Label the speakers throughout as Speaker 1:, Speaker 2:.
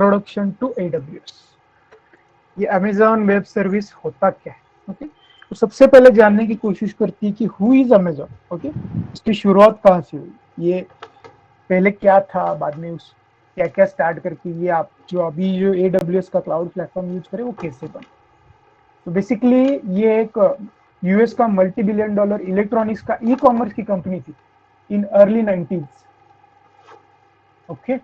Speaker 1: Introduction to AWS। ये Amazon web service होता क्या है? ओके, तो सबसे पहले जानने की कोशिश करती है कि हु इज अमेजॉन। ओके, इसकी शुरुआत कहाँ से हुई, ये पहले क्या था, बाद में उस क्या क्या स्टार्ट करके ये आप जो अभी जो AWS का क्लाउड प्लेटफॉर्म यूज करे वो कैसे बना। तो बेसिकली ये एक यूएस का मल्टी बिलियन डॉलर इलेक्ट्रॉनिक्स का ई कॉमर्स की कंपनी थी इन अर्ली 90s। ओके,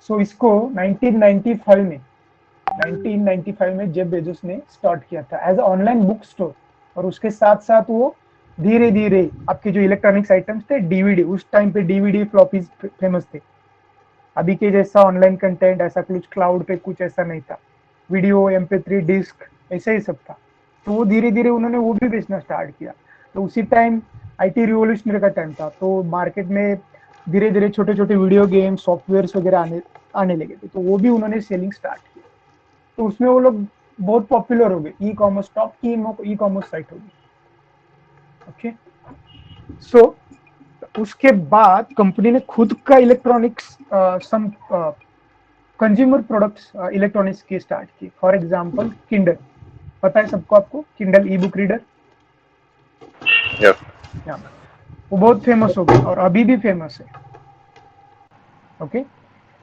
Speaker 1: सो इसको 1995 में जेफ बेजोस ने स्टार्ट किया था एज ऑनलाइन बुक स्टोर। और उसके साथ साथ वो धीरे धीरे आपके जो इलेक्ट्रॉनिक्स आइटम्स थे, डीवीडी, उस टाइम पे डीवीडी फ्लॉपीज फेमस थे। अभी के जैसा ऑनलाइन कंटेंट ऐसा कुछ क्लाउड पे कुछ ऐसा नहीं था, वीडियो MP3 डिस्क ऐसा ही सब था। तो वो धीरे धीरे उन्होंने वो भी बेचना स्टार्ट किया। तो उसी टाइम IT रिवोल्यूशनरी का टाइम था, तो मार्केट में धीरे धीरे छोटे छोटे वीडियो गेम सॉफ्टवेयर वगैरह आने आने लगे थे, तो वो भी उन्होंने सेलिंग स्टार्ट किया। तो उसमें वो लोग बहुत पॉपुलर हो गए, ई कॉमर्स टॉप की ई कॉमर्स साइट हो गई। ओके, सो उसके बाद कंपनी ने खुद का इलेक्ट्रॉनिक्स सम कंज्यूमर प्रोडक्ट्स इलेक्ट्रॉनिक्स की स्टार्ट की। फॉर एग्जांपल किंडल, पता है सबको, आपको किंडल ई बुक रीडर।
Speaker 2: Yes.
Speaker 1: वो बहुत फेमस हो गया और अभी भी फेमस है। ओके,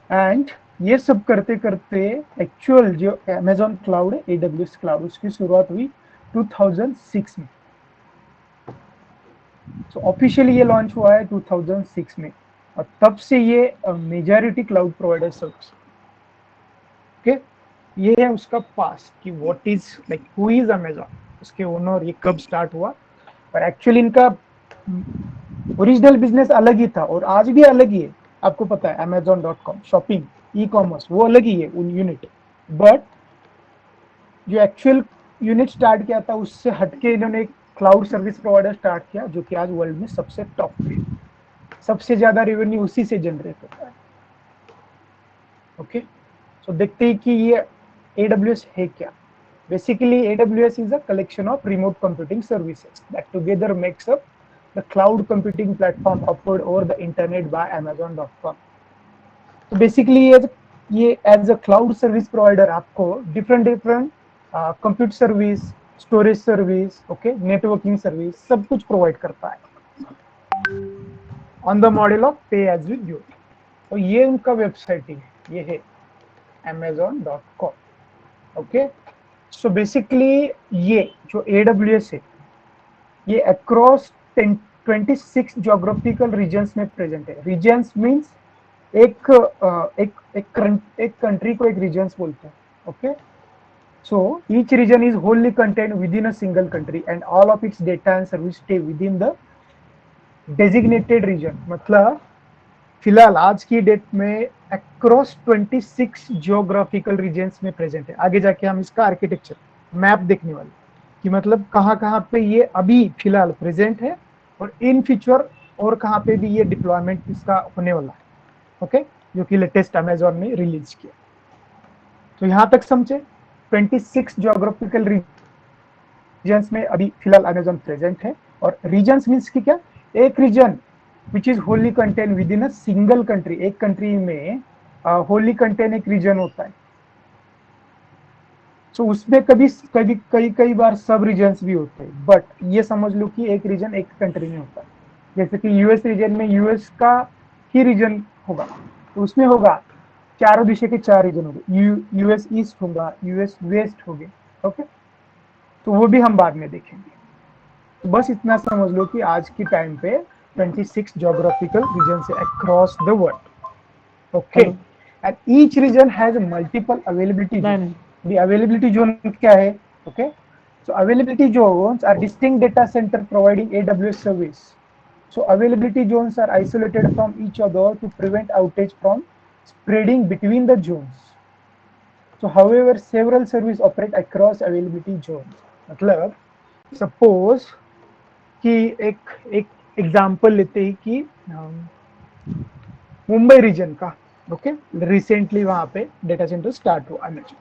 Speaker 1: एंड ये सब करते करते एक्चुअल जो अमेजॉन क्लाउड है, AWS क्लाउड, उसकी शुरुआत हुई 2006 में। सो ऑफिशियली ये लॉन्च हुआ है 2006 में, और तब से ये majority cloud provider service. Okay, ये है उसका पास्ट कि what is like who is Amazon, उसके ओनर, ये कब स्टार्ट हुआ। और एक्चुअली इनका ओरिजिनल बिजनेस अलग ही था और आज भी अलग ही है। आपको पता है Amazon.com शॉपिंग ई कॉमर्स वो अलग ही है उन यूनिट, बट जो एक्चुअल यूनिट स्टार्ट किया था उससे हटके इन्होंने एक क्लाउड सर्विस प्रोवाइडर स्टार्ट किया, जो कि आज वर्ल्ड में सबसे टॉप पे, सबसे ज्यादा रेवेन्यू उसी से जनरेट होता है। ओके, सो देखते हैं कि ये AWS है क्या। Basically, AWS is a collection of remote computing services that together makes up the cloud computing platform offered over the internet by Amazon.com. तो बेसिकली ये as a cloud service provider आपको different different compute service, storage service, okay, networking service सब कुछ provide करता है on the model of pay as you use. तो ये उनका वेबसाइट ही है, ये है Amazon.com। ओके, सो बेसिकली ये जो AWS है, ये अक्रॉस 26 जोग्राफिकल रीजन्स में प्रेजेंट है। रीजन्स मींस एक एक कंट्री को एक रीजन्स बोलते हैं। Okay, so each region is wholly contained within a single country and all of its data and service stay within the designated region। मतलब फिलहाल आज की डेट में अक्रॉस 26 जियोग्राफिकल रीजन्स में प्रेजेंट है। आगे जाके हम इसका आर्किटेक्चर मैप देखने वाले कि मतलब कहाँ कहाँ पे ये अभी फिलहाल प्रेजेंट है और इन फ्यूचर और कहाँ पे भी ये डिप्लॉयमेंट इसका होने वाला है। ओके, जो कि लेटेस्ट अमेजॉन ने रिलीज किया। तो यहाँ तक समझे, 26 जियोग्राफिकल रीजन्स में अभी फिलहाल अमेजॉन प्रेजेंट है। और रीजन्स मीन्स की क्या, एक region which is wholly contain within a single country. एक कंट्री में होली कंटेन एक रीजन होता है, तो उसमें कभी कभी कई कई बार सब रीजन्स भी होते हैं, बट ये समझ लो कि एक रीजन एक कंट्री में होता है। जैसे कि यूएस रीजन में यूएस का ही रीजन होगा, तो उसमें होगा चारों दिशा के 4 रीजन होंगे, यूएस ईस्ट होगा, यूएस वेस्ट होंगे। ओके, तो वो भी हम बाद में देखेंगे। तो बस इतना समझ लो कि आज की टाइम पे 26 जोग्राफिकल रीजन है across the world. Okay,
Speaker 3: hello.
Speaker 1: And each reason has multiple availability zone.
Speaker 3: नहीं।
Speaker 1: द अवेलेबिलिटी जोन क्या है? Okay, so availability zones are distinct data center providing AWS service. So availability zones are isolated from each other to prevent outage from spreading between the zones. So however, several services operate across availability zones. मतलब suppose कि एक एक example लेते हैं कि Mumbai reason का। Okay, recently वहां पे डेटा सेंटर स्टार्ट हुआ अमेजन,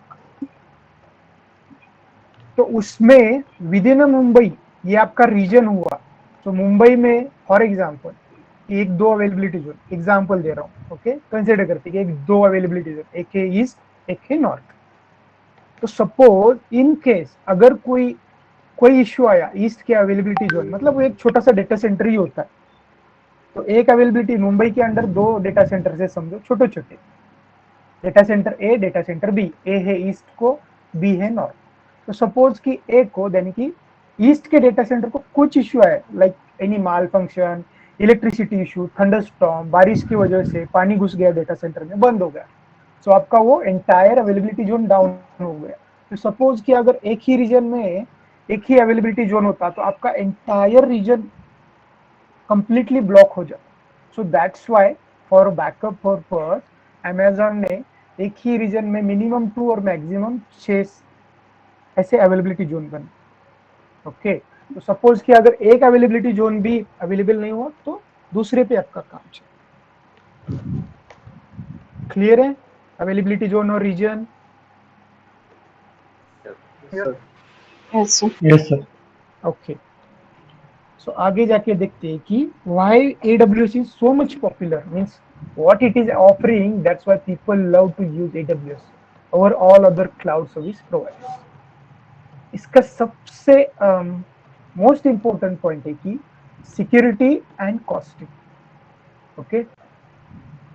Speaker 1: तो उसमें विद इन मुंबई ये आपका रीजन हुआ। तो मुंबई में फॉर एग्जांपल कि एक दो अवेलेबिलिटी जोन, एग्जांपल दे रहा हूँ, ओके, कंसिडर करते हैं कि एक दो अवेलेबिलिटी जोन, एक है ईस्ट एक है नॉर्थ। तो सपोज इन केस अगर कोई इश्यू आया ईस्ट के अवेलेबिलिटी जोन, मतलब वो एक छोटा सा डेटा सेंटर ही होता है, तो एक अवेलेबिलिटी मुंबई के अंदर दो डेटा सेंटर से समझो छोटे छोटे, डेटा सेंटर ए डेटा सेंटर बी, ए है ईस्ट को बी है नॉर्थ। तो सपोज कि ए को यानी कि ईस्ट के डेटा सेंटर को कुछ इश्यू है, लाइक एनी माल फंक्शन, इलेक्ट्रिसिटी इशू, थंडरस्टॉर्म, बारिश की वजह से पानी घुस गया डेटा सेंटर में, बंद हो गया, तो आपका वो एंटायर अवेलेबिलिटी जोन डाउन हो गया। तो सपोज कि अगर एक ही रीजन में एक ही अवेलेबिलिटी जोन होता तो आपका एंटायर रीजन कंप्लीटली ब्लॉक हो जाता। सो that's why for backup purpose Amazon ने एक ही रीजन में मिनिमम 2 और मैक्सिमम 6 ऐसे अवेलेबिलिटी जोन बने। ओके, तो सपोज कि अगर एक अवेलेबिलिटी जोन भी अवेलेबल नहीं हुआ तो दूसरे पे आपका काम चले। क्लियर है अवेलेबिलिटी जोन और region?
Speaker 2: Yes.
Speaker 3: Yes, sir.
Speaker 4: Yes, sir.
Speaker 1: Okay, so आगे जाके देखते हैं कि why AWS is so much popular, means what it is offering, that's why people love to use AWS over all other cloud service providers. इसका सबसे most important point है कि security and costing. Okay,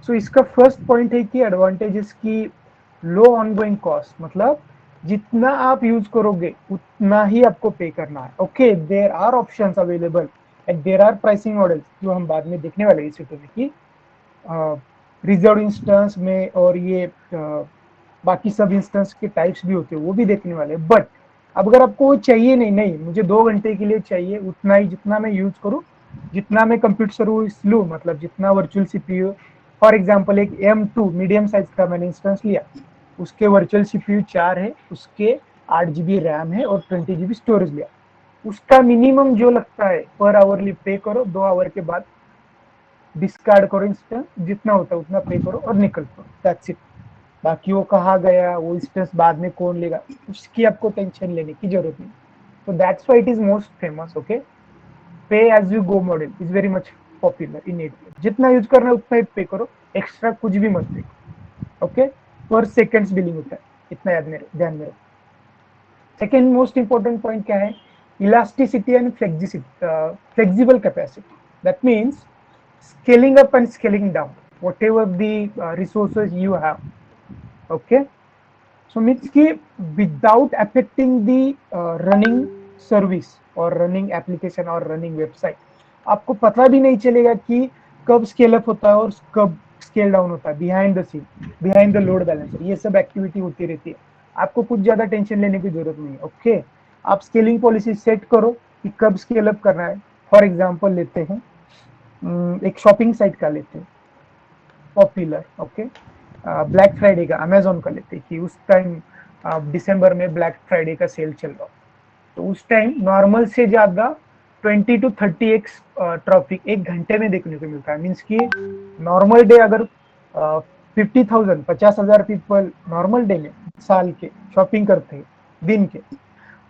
Speaker 1: so इसका first point है कि advantages की लो ongoing cost, मतलब जितना आप यूज करोगे उतना ही आपको पे करना है। Okay, there are options available and there are pricing models जो हम बाद में देखने वाले हैं इस वीडियो में कि रिजर्व इंस्टेंस में और ये बाकी सब इंस्टेंस के टाइप्स भी होते हैं वो भी देखने वाले हैं। बट अब अगर आपको वो चाहिए नहीं मुझे 2 घंटे के लिए चाहिए उतना ही जितना मैं यूज करूँ, जितना मैं कंप्यूटर सर्विस लूँ, मतलब जितना वर्चुअल CPU, फॉर एग्जांपल एक M2 मीडियम साइज का मैंने इंस्टेंस लिया, उसके वर्चुअल CPU 4 है, उसके 8 GB रैम है और 20 GB स्टोरेज लिया, उसका मिनिमम जो लगता है पर आवरली पे करो, 2 आवर के बाद डिस्कार्ड करो इंस्टेंस, जितना होता है उतना पे करो और निकल करो, दैट्स इट। बाकी वो कहाँ गया, वो इंस्टेंस बाद में कौन लेगा, उसकी आपको टेंशन लेने की जरूरत नहीं। तो that's why it is most famous. Okay, pay as you go model is very much popular in AWS, जितना यूज करना है उतना ही पे करो, एक्स्ट्रा कुछ भी मत पे। ओके, पर सेकंड्स बिलिंग होता है, इतना ध्यान में रखो। सेकेंड मोस्ट इंपॉर्टेंट पॉइंट क्या है, elasticity and flexible capacity, that means scaling up and scaling down whatever the resources you have. Okay, so means ki without affecting the running service or running application or running website, आपको पता भी नहीं चलेगा कि कब scale up होता है और कब स्केल डाउन होता है, behind the scene, behind the load balancer, ये सब एक्टिविटी होती रहती है, आपको कुछ ज्यादा टेंशन लेने की जरूरत नहीं है। ओके, आप स्केलिंग पॉलिसी सेट करो कि कब स्केल अप करना है। फॉर एग्जांपल लेते हैं एक शॉपिंग साइट का लेते हैं पॉपुलर, ओके, ब्लैक फ्राइडे का अमेजोन का लेते हैं कि उस टाइम दिसंबर में ब्लैक फ्राइडे का सेल चल रहा, तो उस टाइम नॉर्मल से ज्यादा 20 to 30x ट्रैफिक एक घंटे में देखने को मिलता है। मीन्स कि नॉर्मल डे अगर 50,000 50,000 पीपल नॉर्मल डे में साल के शॉपिंग करते हैं दिन के,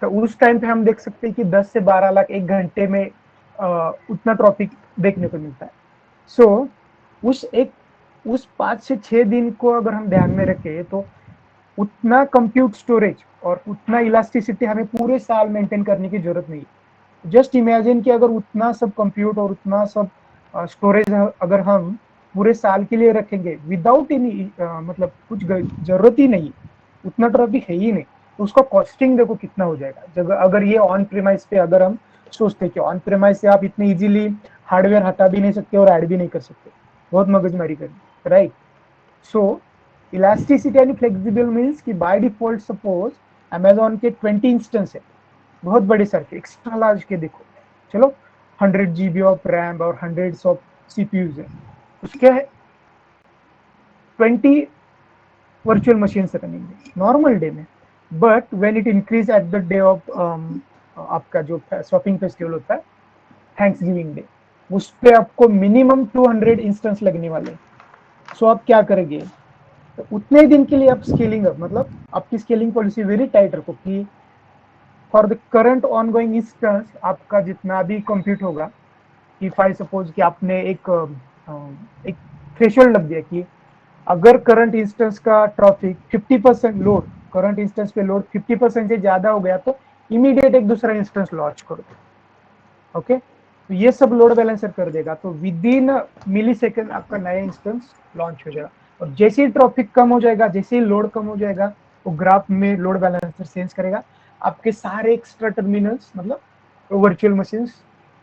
Speaker 1: तो उस टाइम पे हम देख सकते हैं कि 10 से 12 लाख एक घंटे में उतना ट्रैफिक देखने को मिलता है। सो उस 5 से 6 दिन को अगर हम ध्यान में रखें तो उतना कंप्यूट स्टोरेज और उतना इलास्टिसिटी हमें पूरे साल मेंटेन करने की जरूरत नहीं है। जस्ट इमेजिन कि अगर उतना सब कंप्यूट और उतना सब स्टोरेज अगर हम पूरे साल के लिए रखेंगे विदाउट एनी मतलब कुछ जरूरत ही नहीं, उतना ट्रैफिक है ही नहीं, तो उसका कॉस्टिंग देखो कितना हो जाएगा। अगर ये ऑन प्रीमाइस पे अगर हम सोचते हैं कि ऑन प्रीमाइस से आप इतने इजीली हार्डवेयर हटा भी नहीं सकते और ऐड भी नहीं कर सकते, बहुत मगजमारी करनी, right. So elasticity and flexible means कि बाय डिफॉल्ट सपोज अमेजोन के 20 इंस्टेंस है, बहुत बड़े सर के एक्स्ट्रा लार्ज के देखो, चलो 100 GB ऑफ रैम और हंड्रेड्स ऑफ CPUs है, उसके 20 वर्चुअल मशीन रनिंग है नॉर्मल डे में। But when it increase at the day of आपका जो शॉपिंग फेस्टिवल होता है थैंक्स गिविंग डे, उस पे आपको मिनिमम 200 इंस्टेंस लगने वाले हैं। सो आप क्या करेंगे, तो उतने दिन के लिए आप स्केलिंग अप, मतलब आपकी स्केलिंग पॉलिसी वेरी टाइट रखो कि for the current ongoing instance आपका जितना भी कंप्यूट होगा, इफ आई सपोज कि आपने एक एक थ्रेशोल्ड लग गया कि अगर करंट इंस्टेंस का ट्रैफिक 50% लोड, करंट इंस्टेंस पे लोड 50% से ज्यादा हो गया तो इमीडिएट एक दूसरा इंस्टेंस लॉन्च करो। ओके, तो ये सब लोड बैलेंसर कर देगा, तो विद इन मिली सेकेंड आपका नया इंस्टेंस लॉन्च हो जाएगा। और जैसे ही ट्रैफिक कम हो जाएगा, जैसे ही लोड कम हो जाएगा, वो ग्राफ में लोड बैलेंसर सेंस करेगा, आपके सारे एक्स्ट्रा टर्मिनल्स मतलब वर्चुअल मशीन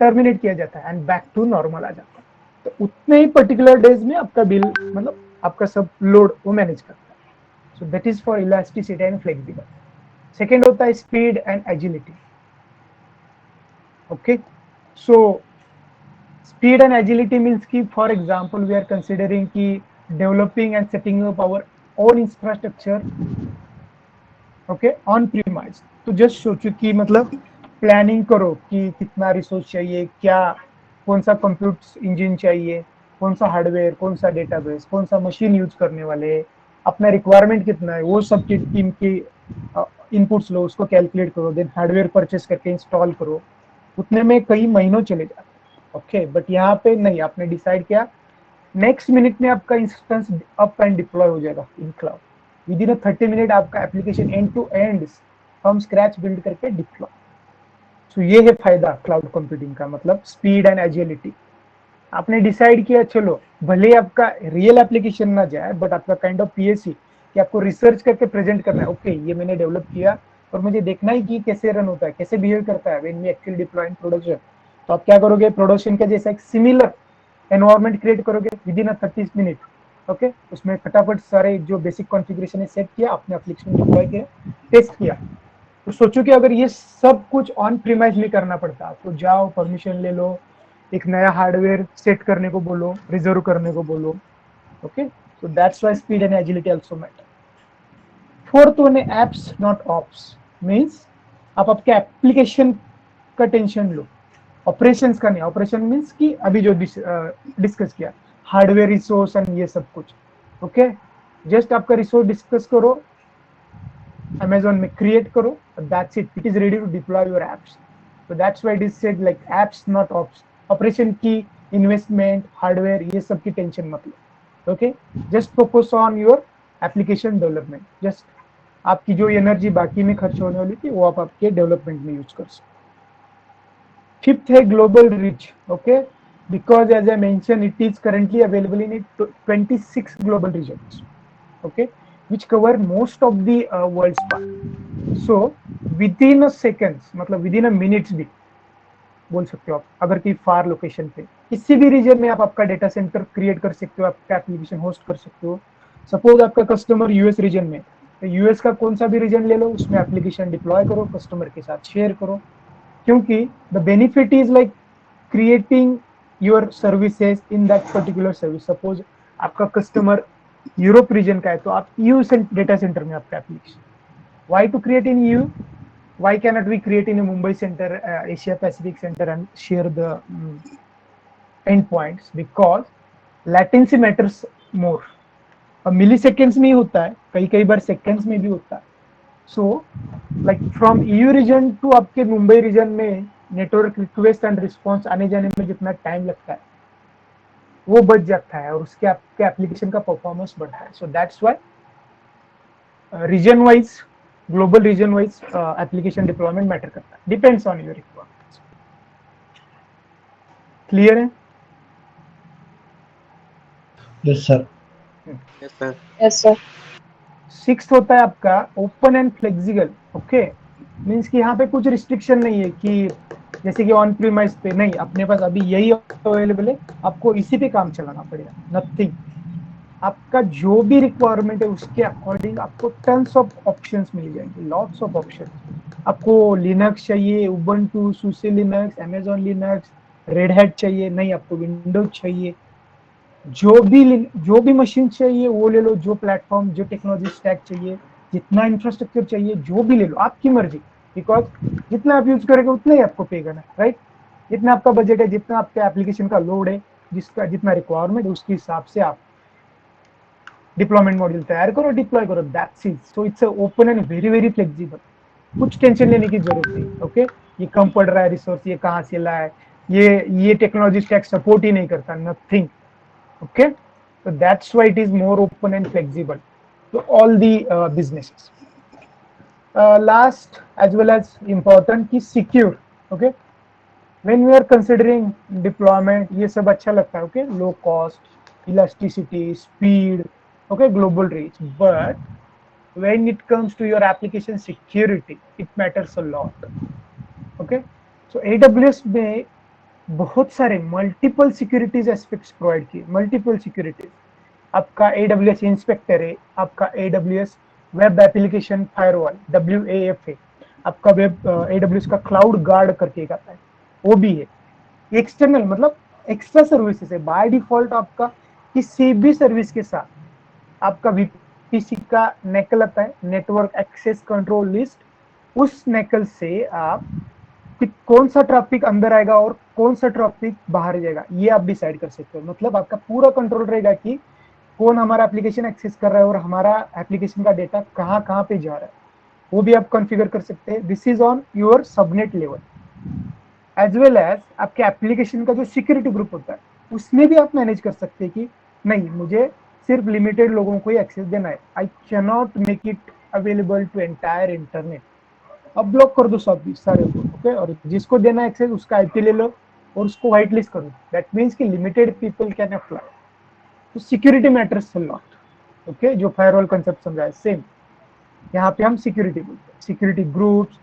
Speaker 1: टर्मिनेट किया जाता है एंड बैक टू नॉर्मल आ जाता है। तो उतने ही पर्टिकुलर डेज में आपका बिल मतलब आपका सब लोड वो मैनेज करता है। सो that is for elasticity and flexible. Second होता है speed and agility. Okay, so speed and agility means ki for example we are considering ki developing and setting up our own infrastructure okay on premise. तो just सोचो कि मतलब planning करो कि कितना resource चाहिए, क्या कौन सा कंप्यूट इंजन चाहिए, कौन सा हार्डवेयर, कौन सा डेटाबेस, कौन सा मशीन यूज करने वाले, अपना रिक्वायरमेंट कितना है, वो सब की टीम की इनपुट्स लो, उसको कैलकुलेट करो, देन हार्डवेयर परचेस करके इंस्टॉल करो। उतने में कई महीनों चले जाते हैं। ओके, बट यहाँ पे नहीं, आपने डिसाइड किया नेक्स्ट मिनट में आपका इंस्टेंस अप एंड डिप्लॉय हो जाएगा in cloud. Within 30 minute आपका application end to end from scratch build करके डिप्लॉय। सो ये है फायदा क्लाउड कंप्यूटिंग का, मतलब स्पीड एंड एजिलिटी। आपने डिसाइड किया, चलो भले आपका रियल एप्लीकेशन ना जाए, बट आपका काइंड ऑफ पीएससी कि आपको रिसर्च करके प्रेजेंट करना है, ओके ये मैंने डेवलप किया और मुझे देखना है कि कैसे रन होता है, कैसे बिहेव करता है when we actually deploy in production. तो आप क्या करोगे, प्रोडक्शन का जैसा एक सिमिलर एनवायरमेंट क्रिएट करोगे विद इन 30 मिनट। ओके, उसमें फटाफट सारे जो बेसिक कॉन्फ़िगरेशन है सेट किया, अपने एप्लीकेशन डिप्लॉय किया, टेस्ट किया। तो सोचो कि अगर ये सब कुछ ऑन प्रीमाइज में करना पड़ता, तो जाओ परमिशन ले लो, एक नया हार्डवेयर सेट करने को बोलो, रिजर्व करने को बोलो। Okay, so that's why speed and agility also matter. Fourth one है एप्स नॉट ऑप्स। मींस आप आपके एप्लीकेशन का टेंशन लो, ऑपरेशंस का नहीं। ऑपरेशन मींस कि अभी जो डिस्कस किया, हार्डवेयर रिसोर्स एंड ये सब कुछ। ओके, जस्ट आपका रिसोर्स डिस्कस करो, अमेजोन में क्रिएट करो, that's it, it is ready to deploy your apps. So that's why it is said like apps not ops. Operation की इन्वेस्टमेंट हार्डवेयर ये सब की टेंशन मत लो। Okay, just focus on your application development. Just आपकी जो energy बाकी में खर्च होने वाली थी वो आप आपके डेवलपमेंट में यूज कर सकते। फिफ्थ है global reach. Okay, because as I mentioned it is currently available in 26 global regions, okay, which cover most of the world's part. So within a seconds मतलब within a minutes भी बोल सकते हो आप, अगर कोई फार लोकेशन पे किसी भी रीजन में आप आपका डेटा सेंटर क्रिएट कर सकते हो, आपका एप्लीकेशन होस्ट कर सकते हो। सपोज आपका कस्टमर यूएस रीजन में, तो यूएस का कौन सा भी रीजन ले लो, उसमें एप्लीकेशन डिप्लॉय करो, कस्टमर के साथ शेयर करो। क्योंकि the benefit is like creating your services in that particular service. Suppose आपका कस्टमर यूरोप रीजन का है, तो आप यू डेटा सेंटर में आपका application, why to create in EU, why cannot we create in a Mumbai center, Asia Pacific center and share the endpoints? Because latency matters more. अब milliseconds में ही होता है, कई कई बार seconds में भी होता है। So like from EU region to आपके मुंबई रीजन में नेटवर्क रिक्वेस्ट एंड रिस्पॉन्स आने जाने में जितना टाइम लगता है वो बच जाता है, और उसके आपके एप्लीकेशन का परफॉर्मेंस बढ़ता है। So that's why region wise, global region wise application deployment matter करता है, depends on your requirements. Clear है?
Speaker 3: Yes sir.
Speaker 2: Yes, sir.
Speaker 4: Yes, sir.
Speaker 1: Sixth होता है आपका open and flexible. Okay, means कि यहाँ पे कुछ रिस्ट्रिक्शन नहीं है कि जैसे कि ऑन प्रीमाइस पे नहीं, अपने पास अभी यही अवेलेबल है, आपको इसी पे काम चलाना पड़ेगा, नथिंग। आपका जो भी रिक्वायरमेंट है उसके अकॉर्डिंग आपको टन्स ऑफ ऑप्शंस मिल जाएंगे, लॉट्स ऑफ ऑप्शंस। आपको लिनक्स चाहिए, Ubuntu, SUSE Linux, Amazon Linux, Red Hat चाहिए, नहीं आपको विंडोज चाहिए, जो भी मशीन चाहिए वो ले लो, जो प्लेटफॉर्म, जो टेक्नोलॉजी स्टैक चाहिए, जितना इंफ्रास्ट्रक्चर चाहिए जो भी ले लो, आपकी मर्जी। बिकॉज जितना आप यूज करेंगे उतना ही आपको पे करना है, राइट? जितना आपका बजट है, जितना आपका एप्लीकेशन का लोड है, जिसका जितना रिक्वायरमेंट है उसके हिसाब से आप डिप्लॉयमेंट मॉड्यूल तैयार करो, डिप्लॉय करो, that's it. So it's open and very very flexible, कुछ टेंशन लेने की जरूरत नहीं। ओके, ये कम पड़ रहा है रिसोर्स, ये कहाँ से लाए, ये टेक्नोलॉजी स्टैक सपोर्ट ही नहीं करता, nothing. Okay, so that's why it is more open and flexible to all the businesses. Last as well as important ki secure. Okay, when we are considering deployment, ये सब अच्छा लगता है. Okay, low cost, elasticity, speed, okay, global reach. But when it comes to your application security, it matters a lot. Okay, so AWS में बहुत सारे multiple securities aspects provide किए. Multiple securities, आपका AWS इंस्पेक्टर है, आपका AWS web application firewall WAF है, आपका web AWS का क्लाउड गार्ड करके एक आता है, वो भी है. एक्सटर्नल मतलब एक्स्ट्रा सर्विसेज है. बाय डिफॉल्ट आपका किसी भी सर्विस के साथ आपका VPC का नेकल आता है, नेटवर्क एक्सेस कंट्रोल लिस्ट. उस नेकल से आप कि कौन सा ट्रैफिक अंदर आएगा और कौन सा ट्रैफिक बाहर जाएगा, ये आप डिसाइड कर सकते हो. मतलब आपका पूरा कंट्रोल रहेगा कि कौन हमारा एप्लीकेशन एक्सेस कर रहा है और हमारा एप्लीकेशन का डेटा कहाँ कहाँ पे जा रहा है, वो भी आप कॉन्फ़िगर कर सकते हैं. This is on your subnet level. As well as आपके एप्लीकेशन का जो सिक्योरिटी ग्रुप होता है, उसमें भी आप मैनेज कर सकते हैं कि नहीं, मुझे सिर्फ लिमिटेड लोगों को ही एक्सेस देना है. I cannot make it available to entire internet. अब ब्लॉक कर दो सब सारे को. ओके, और जिसको देना एक्सेस उसका IP ले लो और उसको व्हाइट लिस्ट करो. दैट मीन्स कि लिमिटेड पीपल कैन अप्लाई. तो security matters a lot. Okay, जो फायरवॉल कंसेप्ट समझा है सेम यहाँ पे हम सिक्योरिटी बोलते हैं. सिक्योरिटी ग्रुप्स,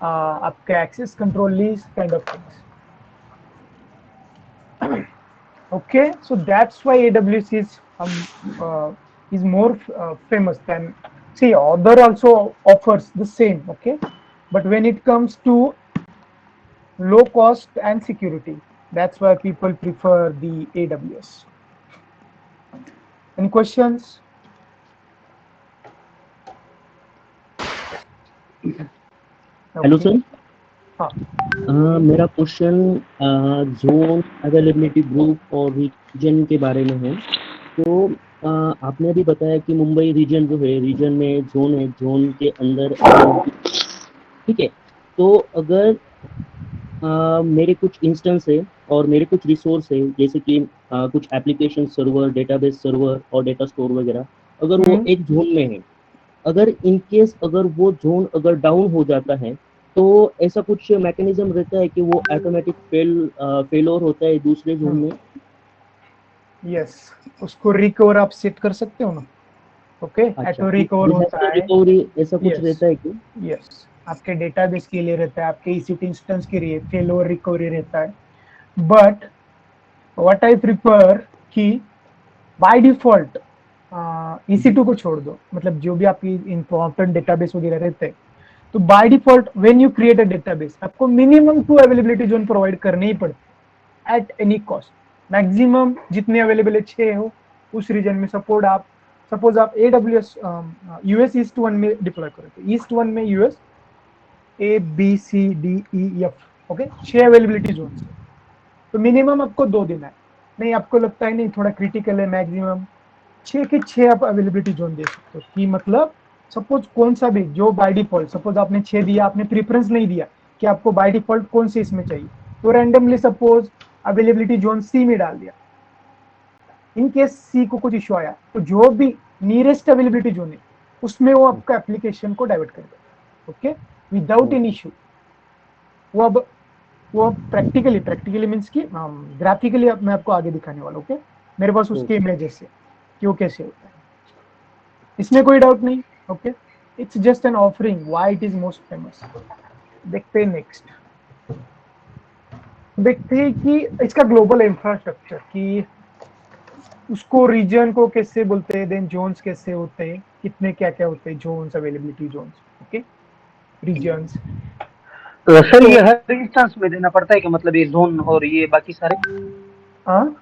Speaker 1: आपका access control list kind of things. Okay, so that's why AWS is more famous than, see, other also offers the same. Okay, but when it comes to low cost and security, that's why people prefer the AWS. Any questions?
Speaker 3: Hello sir.
Speaker 1: हाँ,
Speaker 3: मेरा question zone, availability group और reason के बारे में है. तो आपने अभी बताया कि मुंबई रीजन जो है, रीजन में जोन है, जोन के अंदर ठीक है. तो अगर मेरे कुछ इंस्टेंस है और मेरे कुछ रिसोर्स है, जैसे कि कुछ एप्लीकेशन सर्वर, डेटाबेस सर्वर और डेटा स्टोर वगैरह, अगर वो एक जोन में है, अगर इन केस अगर वो जोन अगर डाउन हो जाता है, तो ऐसा कुछ मैकेनिज्म रहता है कि वो ऑटोमेटिक फेलोर होता है दूसरे जोन में?
Speaker 1: यस, उसको रिकवर आप सेट कर सकते हो ना. ओके, ऑटो रिकवर होता है.
Speaker 3: रिकवरी ऐसा कुछ रहता है कि?
Speaker 1: यस, आपके डेटाबेस के लिए रहता है, आपके EC2 इंस्टेंस के लिए फेलोर रिकवरी रहता है. बट व्हाट आई प्रिफर कि बाय डिफॉल्ट EC2 को छोड़ दो, मतलब जो भी आपकी इंपॉर्टेंट डेटाबेस वगैरह रहते हैं, तो by default when you create a database, आपको मिनिमम 2 अवेलेबिलिटी जोन प्रोवाइड करने ही पड़ते एट एनी कॉस्ट. मैक्सिमम जितने अवेलेबल है 6 हो उस रीजन में. सपोज आप AWS US ईस्ट 1 में डिप्लॉय करोगे. ईस्ट 1 में US ABCDEF. Okay, 6 availability zone है, तो मिनिमम आपको 2 देना है. नहीं, आपको लगता है नहीं थोड़ा क्रिटिकल है, मैक्सिमम 6 के 6 आप अवेलेबिलिटी जोन दे सकते हो. कि मतलब सपोज कौन सा भी जो बाय डिफॉल्ट, सपोज आपने 6 दिया, आपने प्रेफरेंस नहीं दिया कि आपको बाय डिफॉल्ट कौन से इसमें चाहिए, तो randomly suppose availability zone C में डाल दिया. इन केस C को कुछ इश्यू आया, तो जो भी नियरेस्ट अवेलेबिलिटी जोन है उसमें वो आपका एप्लीकेशन को डाइवर्ट कर देगा. Okay, without any issue. वो प्रैक्टिकली मीन्स की ग्राफिकली मैं आपको आगे दिखाने वाला हूँ. ओके, मेरे पास उसके इमेजेस है कि वो कैसे होता है, इसमें कोई डाउट नहीं. Okay, it's just an offering why it is most famous. देखते हैं नेक्स्ट. देखते हैं कि इसका ग्लोबल इंफ्रास्ट्रक्चर, कि उसको रीजन को कैसे बोलते हैं, देन जोन्स कैसे होते हैं, कितने क्या क्या होते हैं zones, availability zones. Okay, regions.
Speaker 4: तो सर ये हर इंस्टेंस में देना पड़ता है कि मतलब ये जोन और ये बाकी सारे,
Speaker 1: हाँ,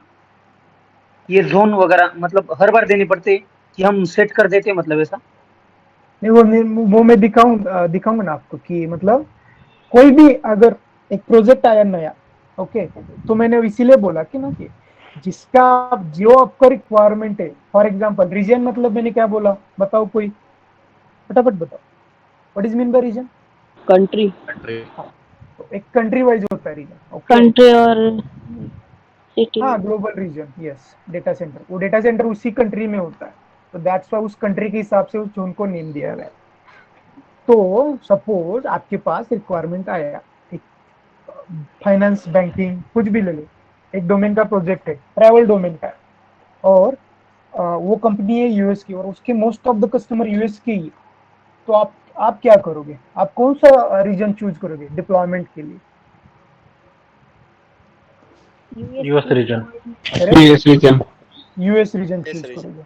Speaker 4: ये जोन वगैरह मतलब हर बार देने पड़ते हैं कि हम सेट कर देते हैं, मतलब ऐसा?
Speaker 1: नहीं, वो मैं दिखाऊंगा ना आपको कि मतलब कोई भी अगर एक प्रोजेक्ट आया नया, ओके, तो मैंने इसीलिए बोला कि ना कि जिसका जो आपका रिक्वायरमेंट है. फॉर एग्जांपल रीजन, मतलब मैंने क्या बोला, बताओ कोई, फटाफट बताओ. What is mean by region?
Speaker 5: Country.
Speaker 1: तो एक कंट्री वाइज होता है रीजन. ओके,
Speaker 5: कंट्री और सिटी
Speaker 1: हाँ global region, yes data center, वो डेटा सेंटर उसी कंट्री में होता है, तो दैट्स वाई उस कंट्री के हिसाब से उस जोन को नेम दिया गया है। तो सपोज आपके पास रिक्वायरमेंट आया, एक फाइनेंस बैंकिंग कुछ भी ले लो, एक डोमेन का प्रोजेक्ट है, ट्रैवल डोमेन का है, और वो कंपनी है यूएस की और उसके most of the customer US के ही है। तो आप क्या करोगे, आप कौन सा रीजन चूज करोगे डिप्लॉयमेंट के लिए?
Speaker 5: US region.
Speaker 6: US region.
Speaker 1: US region
Speaker 7: Yes,
Speaker 1: choose
Speaker 7: region.
Speaker 1: करोगे।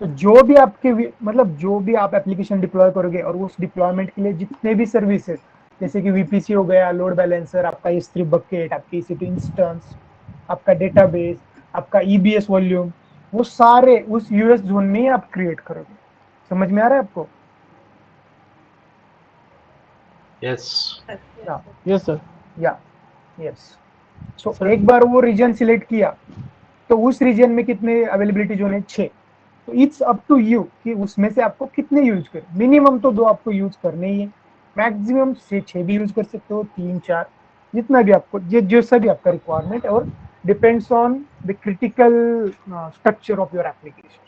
Speaker 1: तो जो भी आपके मतलब जो भी आप एप्लीकेशन डिप्लॉय करोगे और उस डिप्लॉयमेंट के लिए जितने भी सर्विसेज, जैसे कि वीपीसी हो गया, लोड बैलेंसर, आपका S3 बकेट, आपकी EC2 इंस्टेंस, आपका डेटाबेस, आपका EBS वॉल्यूम, वो सारे उस यूएस जोन में ही आप क्रिएट करोगे। समझ में आ रहा है आपको?
Speaker 6: यस।
Speaker 8: Yes sir.
Speaker 1: या यस। सो
Speaker 8: सर
Speaker 1: एक बार वो रीजन सिलेक्ट किया, तो उस रीजन में कितने अवेलेबिलिटी जोन है? 6। तो इट्स अप टू यू कि उसमें से आपको कितने यूज करें। मिनिमम तो 2 आपको यूज करने ही है, मैक्सिमम से 6 भी यूज कर सकते हो, 3 4, जितना भी आपको जैसा भी आपका रिक्वायरमेंट, और depends on the critical structure of your application.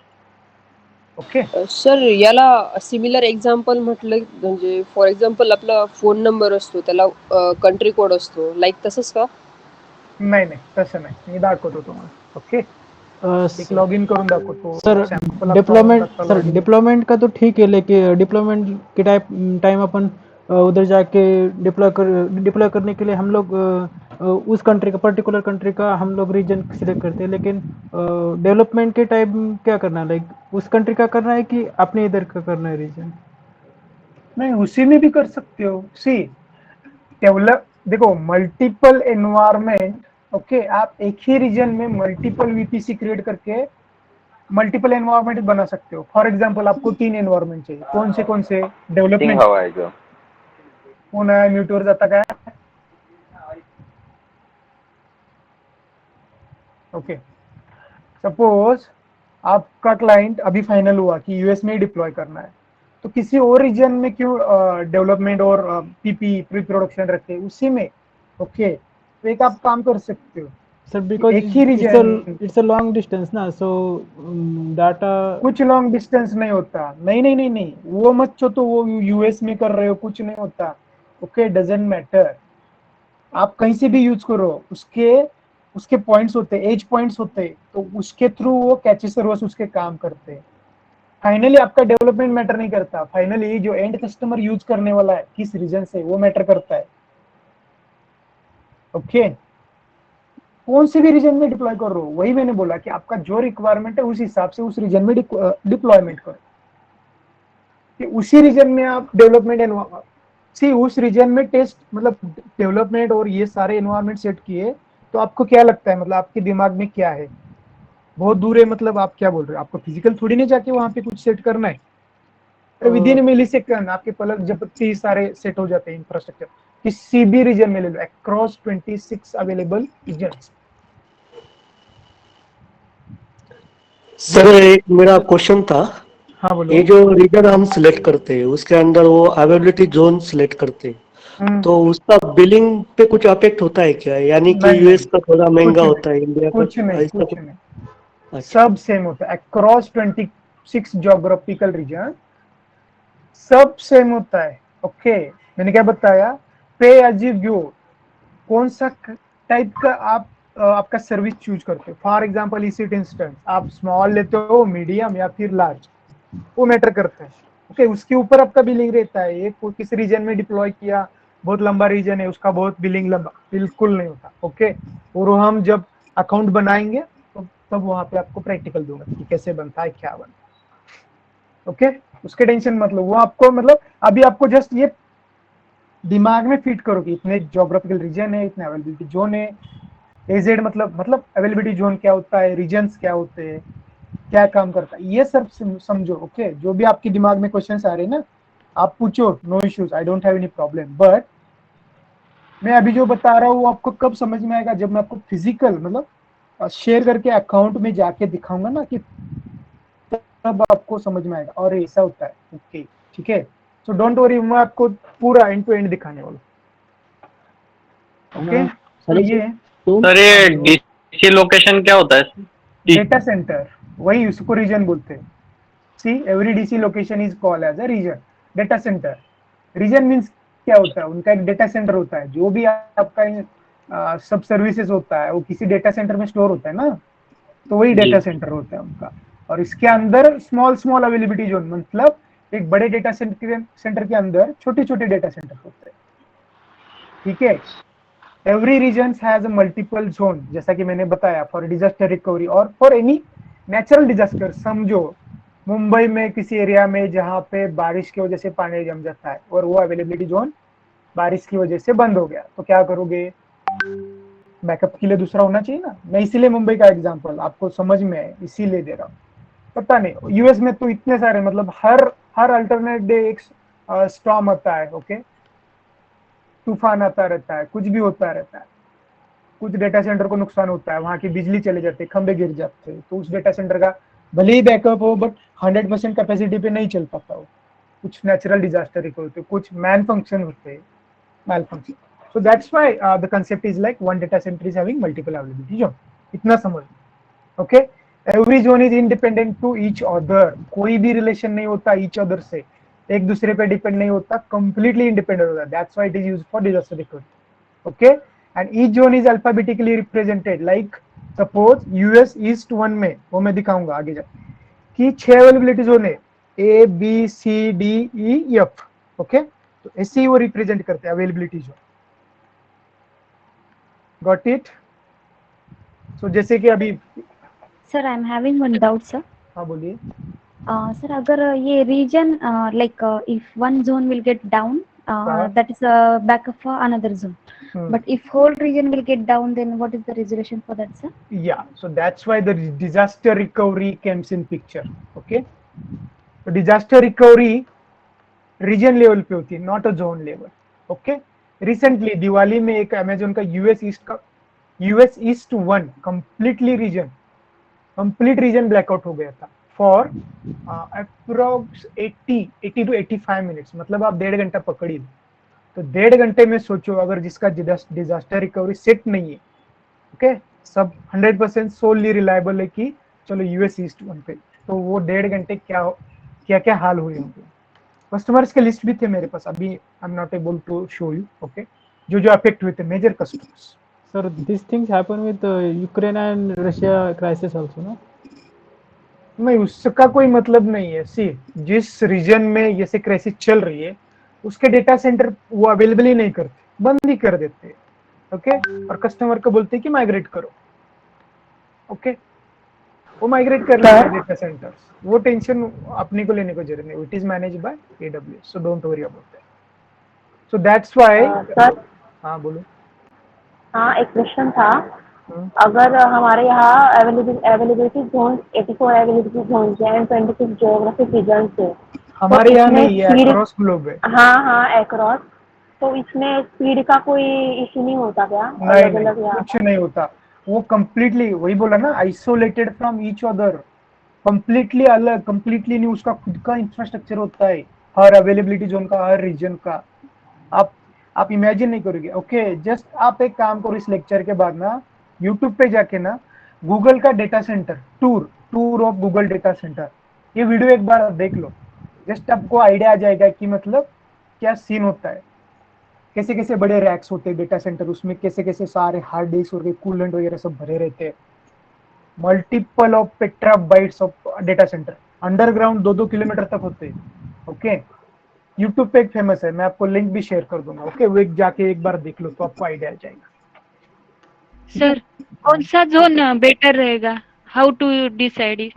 Speaker 1: Okay,
Speaker 5: sir याला सिमिलर एक्झाम्पल म्हटलं म्हणजे फॉर एक्झाम्पल आपला फोन नंबर असतो त्याला कंट्री कोड असतो लाईक तसंच का?
Speaker 1: नाही नाही तसं नाही, मी दाखवतो तुम्हाला. ओके, एक लॉग इन करून दाखवतो
Speaker 8: सर
Speaker 1: सॅम्पल.
Speaker 8: डिप्लॉयमेंट का तो ठीक है, लेकिन डिप्लॉयमेंट के टाइम अपन उधर जाके डिप्लॉय करने के लिए हम लोग उस कंट्री का, पर्टिकुलर कंट्री का हम लोग रीजन सिलेक्ट करते हैं, लेकिन डेवलपमेंट के टाइम क्या करना है, लाइक उस कंट्री का करना है कि अपने इधर का करना है रीजन?
Speaker 1: नहीं, उसी में भी कर सकते हो। सी डेवलप, देखो मल्टीपल एनवायरमेंट, ओके, आप एक ही रीजन में मल्टीपल वीपीसी क्रिएट करके मल्टीपल एनवायरमेंट बना सकते हो। फॉर एग्जांपल आपको 3 एनवायरमेंट चाहिए, कौन से?
Speaker 2: थिंग
Speaker 1: डेवलपमेंट,
Speaker 2: हवा आहे जो.
Speaker 1: कोण आहे म्यूटवर जाता काय? ओके, सपोज आपका क्लाइंट अभी फाइनल हुआ कि यूएस में ही डिप्लॉय करना है, तो किसी और रीजन में क्यों डेवलपमेंट और पीपी प्री प्रोडक्शन रखे उसी में? ओके, तो एक आप काम कर सकते हो,
Speaker 8: सर बिकॉज
Speaker 1: एक ही region,
Speaker 8: it's a long distance ना, सो डाटा
Speaker 1: कुछ लॉन्ग डिस्टेंस नहीं होता। नहीं नहीं नहीं नहीं, वो मत छो, तो वो यूएस में कर रहे हो, कुछ नहीं होता। ओके, डजेंट मैटर, आप कहीं से भी यूज करो, उसके उसके पॉइंट्स होते हैं, एज पॉइंट्स होते हैं, तो उसके थ्रू वो कैचे सर्वर्स उसके काम करते हैं। फाइनली आपका डेवलपमेंट मैटर नहीं करता, फाइनली जो एंड कस्टमर यूज करने वाला है किस रीजन से, वो मैटर करता है। ओके, कौन से भी रीजन में डिप्लॉय कर रहे हो, वही मैंने बोला कि आपका जो रिक्वायरमेंट है उस हिसाब से उस रीजन में डिप्लॉयमेंट करो, कि उसी रीजन में आप डेवलपमेंट एंड सी उस रीजन में टेस्ट, मतलब डेवलपमेंट और ये सारे एनवायरमेंट सेट किए, तो आपको क्या लगता है, मतलब आपके दिमाग में क्या है? बहुत दूर है, मतलब आप क्या बोल रहे हो? आपको फिजिकल थोड़ी नहीं जाके वहां पे कुछ सेट करना है। विद इन मिली सेकंड आपके पलक झपकते ही सारे सेट हो जाते हैं इंफ्रास्ट्रक्चर, किसी भी रीजन में ले लो, अक्रॉस 26 अवेलेबल रीजन्स।
Speaker 9: सर एक मेरा क्वेश्चन था,
Speaker 1: हाँ बोलो।
Speaker 9: ये जो रीजन हम सिलेक्ट करते हैं उसके अंदर वो अवेलेबिलिटी जोन सिलेक्ट करते हैं, तो उसका बिलिंग पे कुछ अफेक्ट होता है क्या? यानी कि
Speaker 1: नहीं
Speaker 9: यूएस
Speaker 1: नहीं,
Speaker 9: का थोड़ा
Speaker 1: कुछ
Speaker 9: महंगा
Speaker 1: नहीं,
Speaker 9: होता है, इंडिया का
Speaker 1: कुछ नहीं,
Speaker 9: ऐसा
Speaker 1: कुछ
Speaker 9: कुछ?
Speaker 1: नहीं,
Speaker 9: अच्छा।
Speaker 1: सब सेम होता है। अक्रॉस 26 ज्योग्राफिकल रीजन सब सेम होता है। ओके, मैंने क्या बताया? पे एज यू गो, कौन सा टाइप का आप आपका सर्विस चूज करते हो। फॉर एग्जांपल इसी इंस्टेंस आप स्मॉल लेते हो, मीडियम या फिर लार्ज, वो मैटर करता है। ओके, उसके ऊपर आपका बिलिंग रहता है। एक किस रीजन में डिप्लॉय किया, बहुत लंबा रीजन है, उसका बहुत बिलिंग लंबा बिल्कुल नहीं होता। ओके, और हम जब अकाउंट बनाएंगे तो तब वहां पे आपको प्रैक्टिकल दूंगा कि कैसे बनता है, क्या बनता है। ओके, उसके टेंशन मत लो, वो आपको मतलब अभी आपको जस्ट ये दिमाग में फिट करो कि इतने ज्योग्राफिकल रीजन है, इतने अवेलेबिलिटी जोन है। एजेड मतलब अवेलेबिलिटी जोन क्या होता है, रीजन्स क्या होते हैं, क्या काम करता है, ये सब समझो। ओके, जो भी आपके दिमाग में क्वेश्चंस आ रहे हैं ना, आप पूछो, no issues, I don't have any problem. But मैं अभी जो बता रहा हूँ वो आपको कब समझ में आएगा, जब मैं आपको फिजिकल मतलब शेयर करके अकाउंट में जाके दिखाऊंगा ना, कि तब आपको समझ में आएगा और ऐसा होता है। ओके, ठीक है, सो डोंट वरी, मैं आपको पूरा एंड टू एंड दिखाने वाला। ओके, तो
Speaker 3: सर
Speaker 1: ये
Speaker 3: तो
Speaker 7: सर ये
Speaker 6: ये लोकेशन क्या होता है? जी।
Speaker 1: डेटा सेंटर, वही उसको रीजन बोलते हैं. See every DC location is called as a region. Data center, region means क्या होता है, उनका एक डेटा सेंटर होता है. जो भी आपका सब सर्विसेज होता है वो किसी डेटा सेंटर में स्टोर होता है ना, तो वही
Speaker 6: जी।
Speaker 1: डेटा सेंटर होता है उनका. और इसके अंदर स्मॉल स्मॉल अवेलेबिलिटी जोन, मतलब एक बड़े डेटा सेंटर के अंदर छोटे छोटे डेटा सेंटर होते हैं. ठीक है. Every region has a multiple zone, जैसा कि मैंने बताया, फॉर डिजास्टर रिकवरी और फॉर एनी नेचुरल डिजास्टर. समझो मुंबई में किसी एरिया में जहाँ पे बारिश की वजह से पानी जम जाता है और वो अवेलेबिलिटी जोन बारिश की वजह से बंद हो गया, तो क्या करोगे? बैकअप के लिए दूसरा होना चाहिए ना. मैं इसीलिए मुंबई का एग्जांपल आपको समझ में है इसीलिए दे रहा हूँ. पता नहीं यूएस में तो इतने सारे, मतलब हर अल्टरनेट डे एक स्टॉर्म आता है. ओके, तूफान आता रहता है, कुछ भी होता रहता है. कुछ डेटा सेंटर को नुकसान होता है, वहां की बिजली चले जाते, खंबे गिर जाते हैं, तो उस डेटा सेंटर का भले ही बैकअप हो बट 100% कैपेसिटी पे नहीं चल पाता हो. कुछ नेचुरल डिजास्टर होते, कुछ मैन फंक्शन होते, मैल function. So that's why the concept is like one data center is having multiple availability zone. इतना समझ. Okay, every zone is independent to each other. कोई भी रिलेशन नहीं होता each other से, एक दूसरे पे डिपेंड नहीं होता, completely independent होता. That's why it is used for disaster recovery. Okay, and each zone is alphabetically represented. Like suppose US East 1 में, वो मैं दिखाऊंगा आगे जाके, कि 6 अवेलेबिलिटी जोन है, A B C D E F. Okay, तो ऐसे ही वो रिप्रेजेंट करते हैं availability zone. Got it? So जैसे कि अभी.
Speaker 7: Sir I am having one doubt sir.
Speaker 1: हाँ बोलिए.
Speaker 7: सर अगर ये region like if one zone will get down, that is a backup for another zone. But if whole region will get down, then what is the resolution for that, sir?
Speaker 1: Yeah, so that's why the disaster recovery comes in picture. Okay, so disaster recovery region level पे होती है, not a zone level. Okay, recently Diwali में एक Amazon का US east 1 complete region blackout हो गया था for approx 80 to 85 minutes. मतलब आप 1.5 घंटा पकड़ी लो, तो 1.5 घंटे में सोचो अगर जिसका डिजास्टर रिकवरी सेट नहीं है, ओके, सब 100% सोलली रिलायबल है कि चलो यूएस ईस्ट 1 पे, तो वो 1.5 घंटे क्या हाल हुए होंगे. कस्टमर्स के लिस्ट भी थे मेरे पास, अभी I am not able to show you. Okay, जो अफेक्ट हुए थे major customers.
Speaker 8: Sir this things happen with Ukraine and Russia crisis also ना?
Speaker 1: नहीं, उसका कोई मतलब नहीं है. सी, जिस रीजन में जैसे क्राइसिस चल रही है उसके डेटा सेंटर वो अवेलेबल ही नहीं करते, बंद ही कर देते. ओके, और कस्टमर को बोलते हैं कि माइग्रेट करो. ओके, वो माइग्रेट कर लेते हैं डेटा सेंटर्स. वो टेंशन अपने को लेने को जरूरत नहीं. It is managed by AWS, so don't worry about that. So that's why.
Speaker 10: Sir,
Speaker 1: हाँ बोलो.
Speaker 10: हाँ एक क्वेश्चन था. अगर हमारे यहाँ अवेलेबिलिटी जोन 84 अवेलेबिलिटी जोन है एंड 26 ज्योग्राफिक रीजन है.
Speaker 1: हमारे यहाँ नहीं है, अक्रॉस ग्लोब है.
Speaker 10: हाँ अक्रॉस. तो इसमें स्पीड का कोई इशू नहीं होता क्या?
Speaker 1: नहीं, कुछ नहीं होता. वो कंप्लीटली, वही बोला ना, isolated from each other, completely अलग, कंप्लीटली नहीं. उसका खुद का इंफ्रास्ट्रक्चर होता है हर अवेलेबिलिटी जोन का, हर रीजन का. आप इमेजिन नहीं करोगे. ओके, जस्ट आप एक काम करो, इस लेक्चर के बाद ना यूट्यूब पे जाके ना गूगल का data centre tour of Google data centre, ये वीडियो एक बार देख लो. जस्ट आपको आइडिया आ जाएगा कि मतलब क्या सीन होता है, कैसे कैसे बड़े रैक्स होते हैं डेटा सेंटर, उसमें कैसे कैसे सारे हार्ड डिस्क और कूलेंट वगैरह सब भरे रहते हैं. Multiple of petabytes of data centre underground 2-2 kilometre तक होते हैं. ओके, यूट्यूब पे एक फेमस है, मैं आपको लिंक भी शेयर कर दूंगा. ओके, वो एक जाके एक बार देख लो तो आपको आइडिया आ जाएगा.
Speaker 11: सर कौन सा जोन बेटर रहेगा? How to decide it?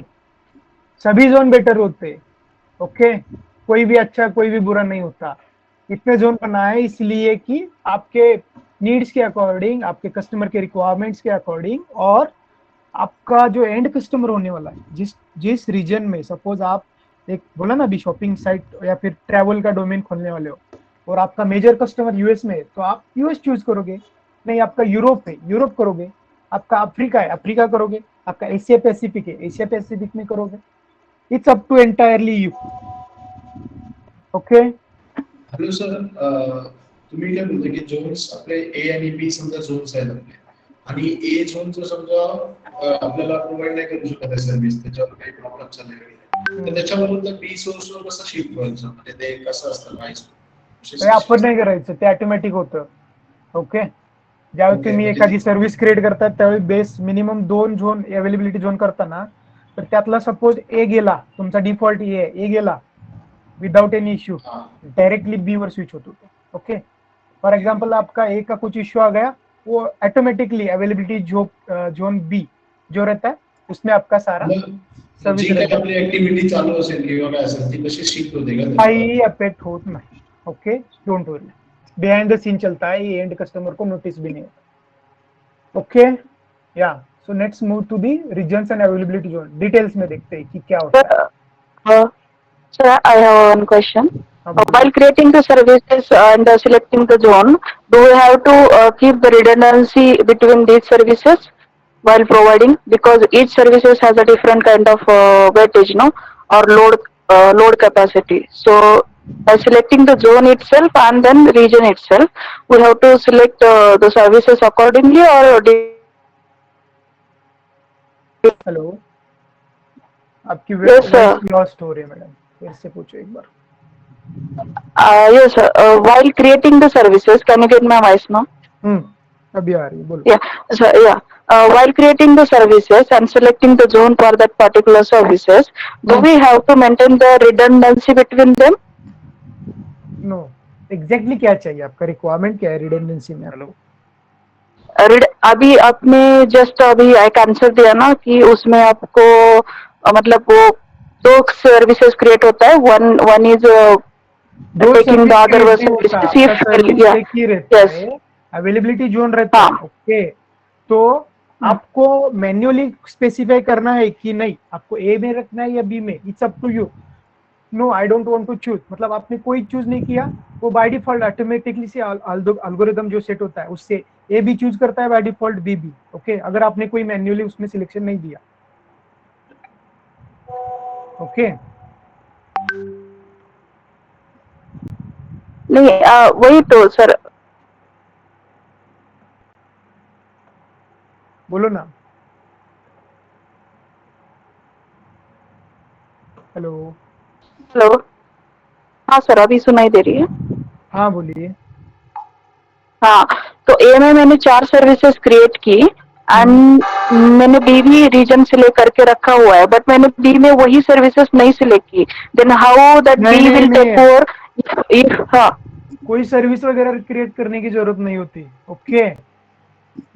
Speaker 1: सभी जोन बेटर होते हैं. ओके, कोई भी अच्छा कोई भी बुरा नहीं होता. इतने जोन बनाए इसलिए कि आपके नीड्स के अकॉर्डिंग, आपके कस्टमर के रिक्वायरमेंट्स के अकॉर्डिंग, और आपका जो एंड कस्टमर होने वाला है जिस रीजन में, सपोज आप एक बोला ना अभी शॉपिंग साइट या फिर ट्रैवल का डोमेन खोलने वाले हो और आपका मेजर कस्टमर यूएस में है, तो आप यूएस चूज करोगे. नहीं, आपका यूरोप है, यूरोप करोगे. आपका अफ्रीका है, अफ्रीका करोगे. आपका एशिया पैसिफिक है, एशिया पैसिफिक में करोगे. It's up to entirely you. Okay.
Speaker 12: Hello sir, तुम्ही काय बोलते की जोन्स आपले A आणि B समजा जोन्स आहेत आपले, आणि ए झोनचं समजा आपल्याला प्रोव्हाइड नाही करू शकत आहे सर्व्हिस, त्याच्यावर काही प्रॉब्लेम चालले वगैरे, तर त्याच्यावरून तर बी सोर्सवर कसं शिफ्ट व्हायचं, म्हणजे ते कसं असतं
Speaker 1: ते आपण नाही करायचं, ते ऑटोमॅटिक होतं. ओके, ज्यावेळी तुम्ही एखादी सर्व्हिस क्रिएट करतात त्यावेळी base minimum 2 zone availability zone करताना, तर त्यातला सपोज ए गेला, तुमचा डिफॉल्ट ए गेला without any issue, directly B वर स्विच होतो. ओके, फॉर एग्जाम्पल आपका ए का कुछ इश्यू आ गया, वो ऑटोमेटिकली अवेलेबिलिटी जोन बी जो रहता है उसमें आपका सारा सर्विस
Speaker 12: आपली ऍक्टिव्हिटी चालू असेल किंवा काय असेल ती कशी शिफ्ट होते का,
Speaker 1: काही अफेक्ट होत नाही. Okay, don't worry, behind the scene चलता है, ये एंड कस्टमर को नोटिस भी नहीं होता. ओके, या so let's move to the reasons and availability zone. Details में देखते हैं कि क्या होता है.
Speaker 10: Sir, I have one question. While creating the services and selecting the zone, do we have to keep the redundancy between these services while providing? Because each services has a different kind of weightage, no, or load capacity. So, by selecting the zone itself and then region itself, we have to select the services accordingly, or
Speaker 1: hello, आपकी voice lost हो रही है madam, फिर से पूछो एक बार.
Speaker 10: yes, while creating the services, can you get my voice now?
Speaker 1: अभी आ रही है, बोलो.
Speaker 10: Yeah, so yeah. While creating the services and selecting the zone for that particular services, do we have to maintain the redundancy between them?
Speaker 1: No. Exactly क्या चाहिए आपका, requirement क्या है redundancy में? हेलो,
Speaker 10: अभी आपने जस्ट अभी एक आंसर दिया ना कि उसमें आपको मतलब वो 2 सर्विसेज क्रिएट होता है, one is taking the other service,
Speaker 1: availability zone रहता है. ओके, तो आपको मैन्युअली स्पेसिफाई करना है कि नहीं, आपको ए में रखना है या बी में, it's up to you. No, I don't want to choose, मतलब आपने कोई चूज नहीं किया, वो बाय डिफॉल्ट ऑटोमेटिकली से एल्गोरिदम जो सेट होता है उससे ए भी चूज करता है बाय डिफॉल्ट, बी भी. ओके, अगर आपने कोई मैन्युअली उसमें सिलेक्शन नहीं दिया. ओके,
Speaker 10: नहीं वही तो सर,
Speaker 1: बोलो ना. हेलो,
Speaker 10: हेलो, हाँ सर, अभी सुनाई दे रही है?
Speaker 1: हाँ बोलिए.
Speaker 10: हाँ, तो ए में मैंने 4 सर्विसेज क्रिएट की एंड मैंने बी भी रीजन से लेकर के रखा हुआ है, बट मैंने बी में वही सर्विसेज नहीं सिलेक्ट की. Then how that B will take over if हाँ,
Speaker 1: कोई सर्विस वगैरह क्रिएट करने की जरूरत नहीं होती. ओके,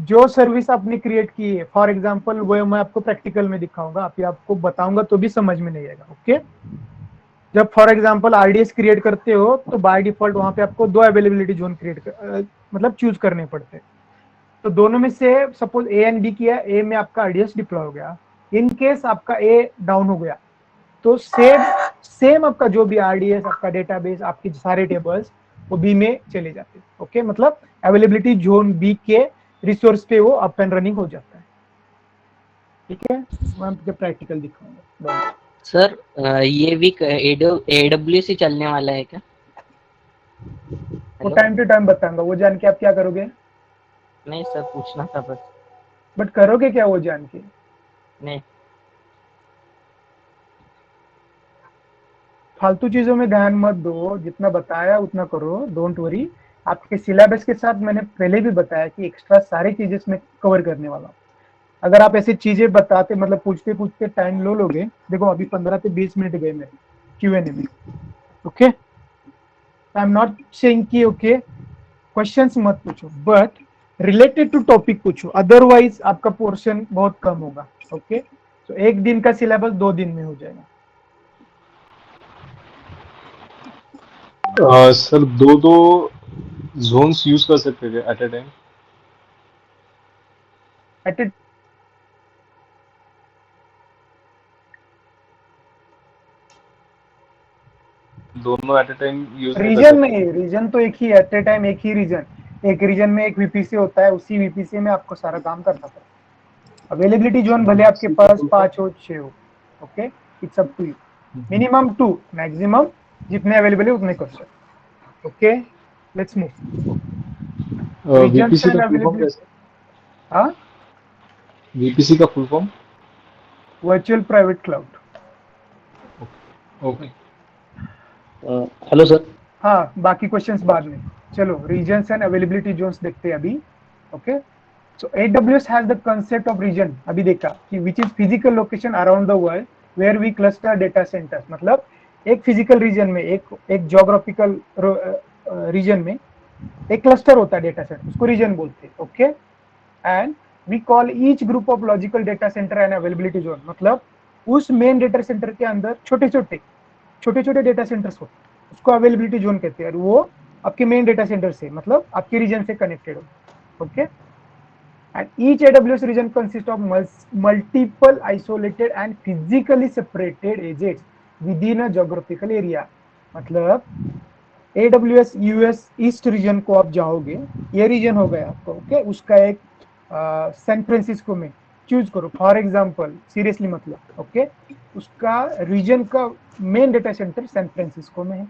Speaker 1: जो सर्विस आपने क्रिएट की है, फॉर एग्जांपल वो मैं आपको प्रैक्टिकल में दिखाऊंगा, आपको बताऊंगा तो भी समझ में नहीं आएगा. ओके, जब फॉर एग्जांपल आरडीएस क्रिएट करते हो तो बाय डिफॉल्ट वहां पे आपको 2 अवेलेबिलिटी जोन मतलब चूज करने पड़ते हैं. तो दोनों में से सपोज ए एंड बी किया, ए में आपका आरडीएस डिप्लॉय हो गया, इन केस आपका ए डाउन हो गया तो सेम आपका जो भी आरडीएस, आपका डेटाबेस, आपके सारे टेबल्स वो बी में चले जाते हैं. ओके, मतलब अवेलेबिलिटी जोन बी के रिसोर्स पे वो अप एंड रनिंग हो जाता है. ठीक है, मैं आपको प्रैक्टिकल दिखाऊंगा.
Speaker 13: सर ये वीक AWS ही चलने वाला है क्या?
Speaker 1: वो टाइम टू टाइम बताऊंगा, वो जान के आप क्या करोगे?
Speaker 13: नहीं सर, पूछना था बस.
Speaker 1: बट करोगे क्या वो जान के?
Speaker 13: नहीं,
Speaker 1: फालतू चीजों में ध्यान मत दो, जितना बताया उतना करो, डोंट वरी. आपके सिलेबस के साथ मैंने पहले भी बताया कि एक्स्ट्रा सारी चीजें इसमें कवर करने वाला हूं. अगर आप ऐसी चीजें बताते मतलब पूछते पूछते टाइम लो लोगे, देखो अभी 15 से 20 मिनट गए मेरे Q&A में. Okay, I am not saying कि ओके क्वेश्चंस मत पूछो, बट रिलेटेड टू टॉपिक पूछो, अदरवाइज आपका पोर्शन बहुत कम होगा. ओके, तो 1 दिन का सिलेबस 2 दिन में हो जाएगा.
Speaker 14: सर 2 जोन्स यूज कर सकते थे एट अ टाइम?
Speaker 1: एट
Speaker 14: दोनों at a time use
Speaker 1: region नहीं, रीजन तो एक ही है, एट ए टाइम एक ही रीजन, एक रीजन में एक वीपीसी होता है, उसी वीपीसी में आपको सारा काम करना पड़ता है. अवेलेबिलिटी जोन भले आपके पास 5 हो 6 हो. Okay, it's up to you. Minimum 2, maximum जितने अवेलेबल है उतने कर सकते. Okay, let's move.
Speaker 14: वीपीसी का फुल फॉर्म कैसे?
Speaker 1: हाँ,
Speaker 14: VPC का full form?
Speaker 1: Virtual private cloud.
Speaker 14: Okay.
Speaker 3: Hello sir.
Speaker 1: हाँ, बाकी क्वेश्चंस बाद में। चलो रीजन्स एंड अवेलेबिलिटी जोन्स देखते हैं अभी। Okay, so AWS has the concept of region. अभी देखा कि which is physical location around the world where we cluster data centers. मतलब एक फिजिकल रीजन में, एक ज्योग्राफिकल रीजन में एक क्लस्टर होता है डेटा सेंटर, उसको रीजन बोलते हैं। Okay, and we call each group of logical data center and availability zone. मतलब उस मेन डेटा सेंटर के अंदर छोटे छोटे डेटा सेंटर्स होते हैं, उसको अवेलेबिलिटी जोन कहते हैं। और वो आपके मेन डेटा सेंटर से, मतलब आपके रीजन से कनेक्टेड हो। Okay, and each AWS region consists of multiple isolated and physically separated edges within a geographical area। मतलब AWS US ईस्ट रीजन को आप जाओगे, ये रीजन हो गया आपको। ओके, उसका एक सैन फ्रांसिस्को में चूज करो फॉर एग्जांपल, सीरियसली मतलब। ओके, उसका रीजन का main data center San Francisco में है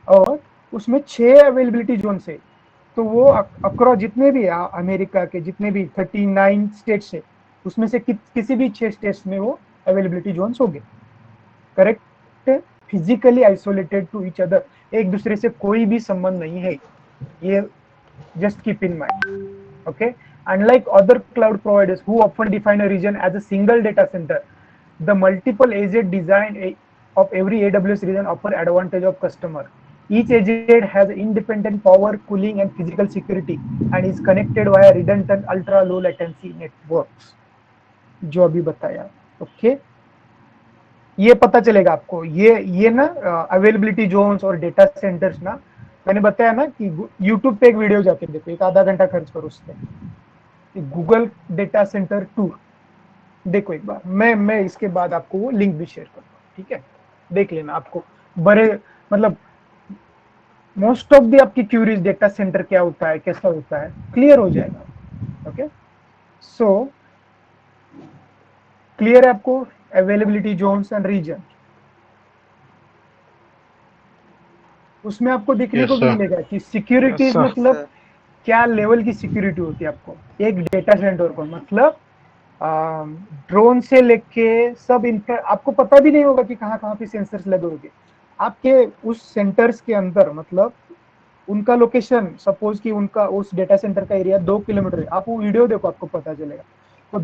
Speaker 1: और उसमें 6 अवेलेबिलिटी जोन है। तो वो अक्रॉस जितने भी अमेरिका के जितने भी 39 स्टेट्स है, उसमें से किसी भी 6 स्टेट्स में वो अवेलेबिलिटी जोन्स हो गए। Correct, physically isolated to each other, एक दूसरे से कोई भी संबंध नहीं है, ये just keep in mind. Okay, unlike other cloud providers who often define a region as a single data center, the multiple AZ design of every AWS region offer advantage of customer. Each agent has independent power, cooling and physical security and is connected via redundant ultra low latency networks, जो अभी बताया। Okay, ये पता चलेगा आपको। ये ना availability Jones और डेटा सेंटर्स ना, मैंने बताया ना कि YouTube पे एक वीडियो जाके देखो, एक आधा घंटा खर्च करो उस पे, गूगल डेटा सेंटर टूर देखो एक बार। मैं इसके बाद आपको वो लिंक भी शेयर करूंगा, ठीक है, देख लेना। आपको बड़े मतलब मोस्ट ऑफ दी आपकी क्यूरीज डेटा सेंटर क्या होता है, कैसा होता है, क्लियर हो जाएगा। ओके, सो क्लियर है आपको अवेलेबिलिटी जोन्स एंड रीजन। उसमें आपको देखने को भी मिलेगा कि सिक्योरिटीज मतलब क्या लेवल की सिक्योरिटी होती है आपको एक डेटा सेंटर को। मतलब ड्रोन से लेके सब इंफ्रा, आपको पता भी नहीं होगा कि कहाँ कहाँ पे सेंसर्स लगे होंगे आपके उस सेंटर्स के अंदर। मतलब उनका लोकेशन, सपोज कि उनका उस डेटा सेंटर का एरिया 2 किलोमीटर है, आप वो वीडियो देखो आपको पता चलेगा। तो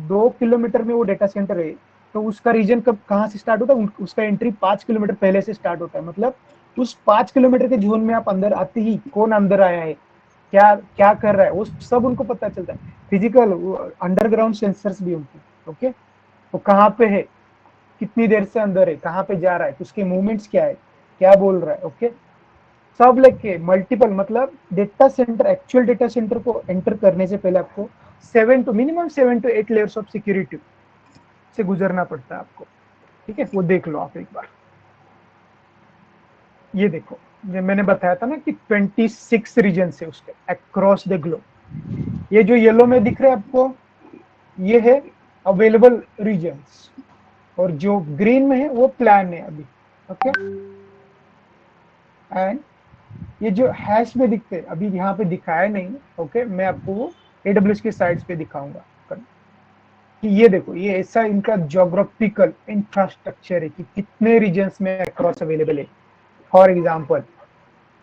Speaker 1: 2 किलोमीटर में वो डेटा सेंटर है, तो उसका रीजन कब कहाँ से स्टार्ट होता है, उसका एंट्री 5 किलोमीटर पहले से स्टार्ट होता है। मतलब उस 5 किलोमीटर के जोन में आप अंदर आते ही कौन अंदर आया है, क्या क्या कर रहा है, वो सब उनको पता चलता है। फिजिकल अंडरग्राउंड सेंसर्स भी उनके। ओके, वो कहाँ पे है, कितनी देर से अंदर है, कहाँ पे जा रहा है, उसके मूवमेंट्स क्या है, क्या बोल रहा है। ओके, सब लेके मल्टीपल, मतलब data centre, actual data centre को एंटर करने से पहले आपको minimum 7 to 8 layers of security से गुजरना पड़ता है आपको। ठीक है, वो देख लो आप एक बार। ये देखो, ये मैंने बताया था ना कि 26 रीजन है उसके अक्रॉस द ग्लोब। ये जो येलो में दिख रहा है आपको, ये है अवेलेबल रीजन्स, और जो ग्रीन में है वो प्लान है अभी। ओके, एंड ये जो हैश में दिखते हैं अभी यहाँ पे दिखाया नहीं। ओके, मैं आपको वो AWS के साइट्स पे दिखाऊंगा कि ये देखो, ये ऐसा इनका ज्योग्राफिकल इंफ्रास्ट्रक्चर है कि कितने रीजन्स में अक्रॉस अवेलेबल है। फॉर एग्जांपल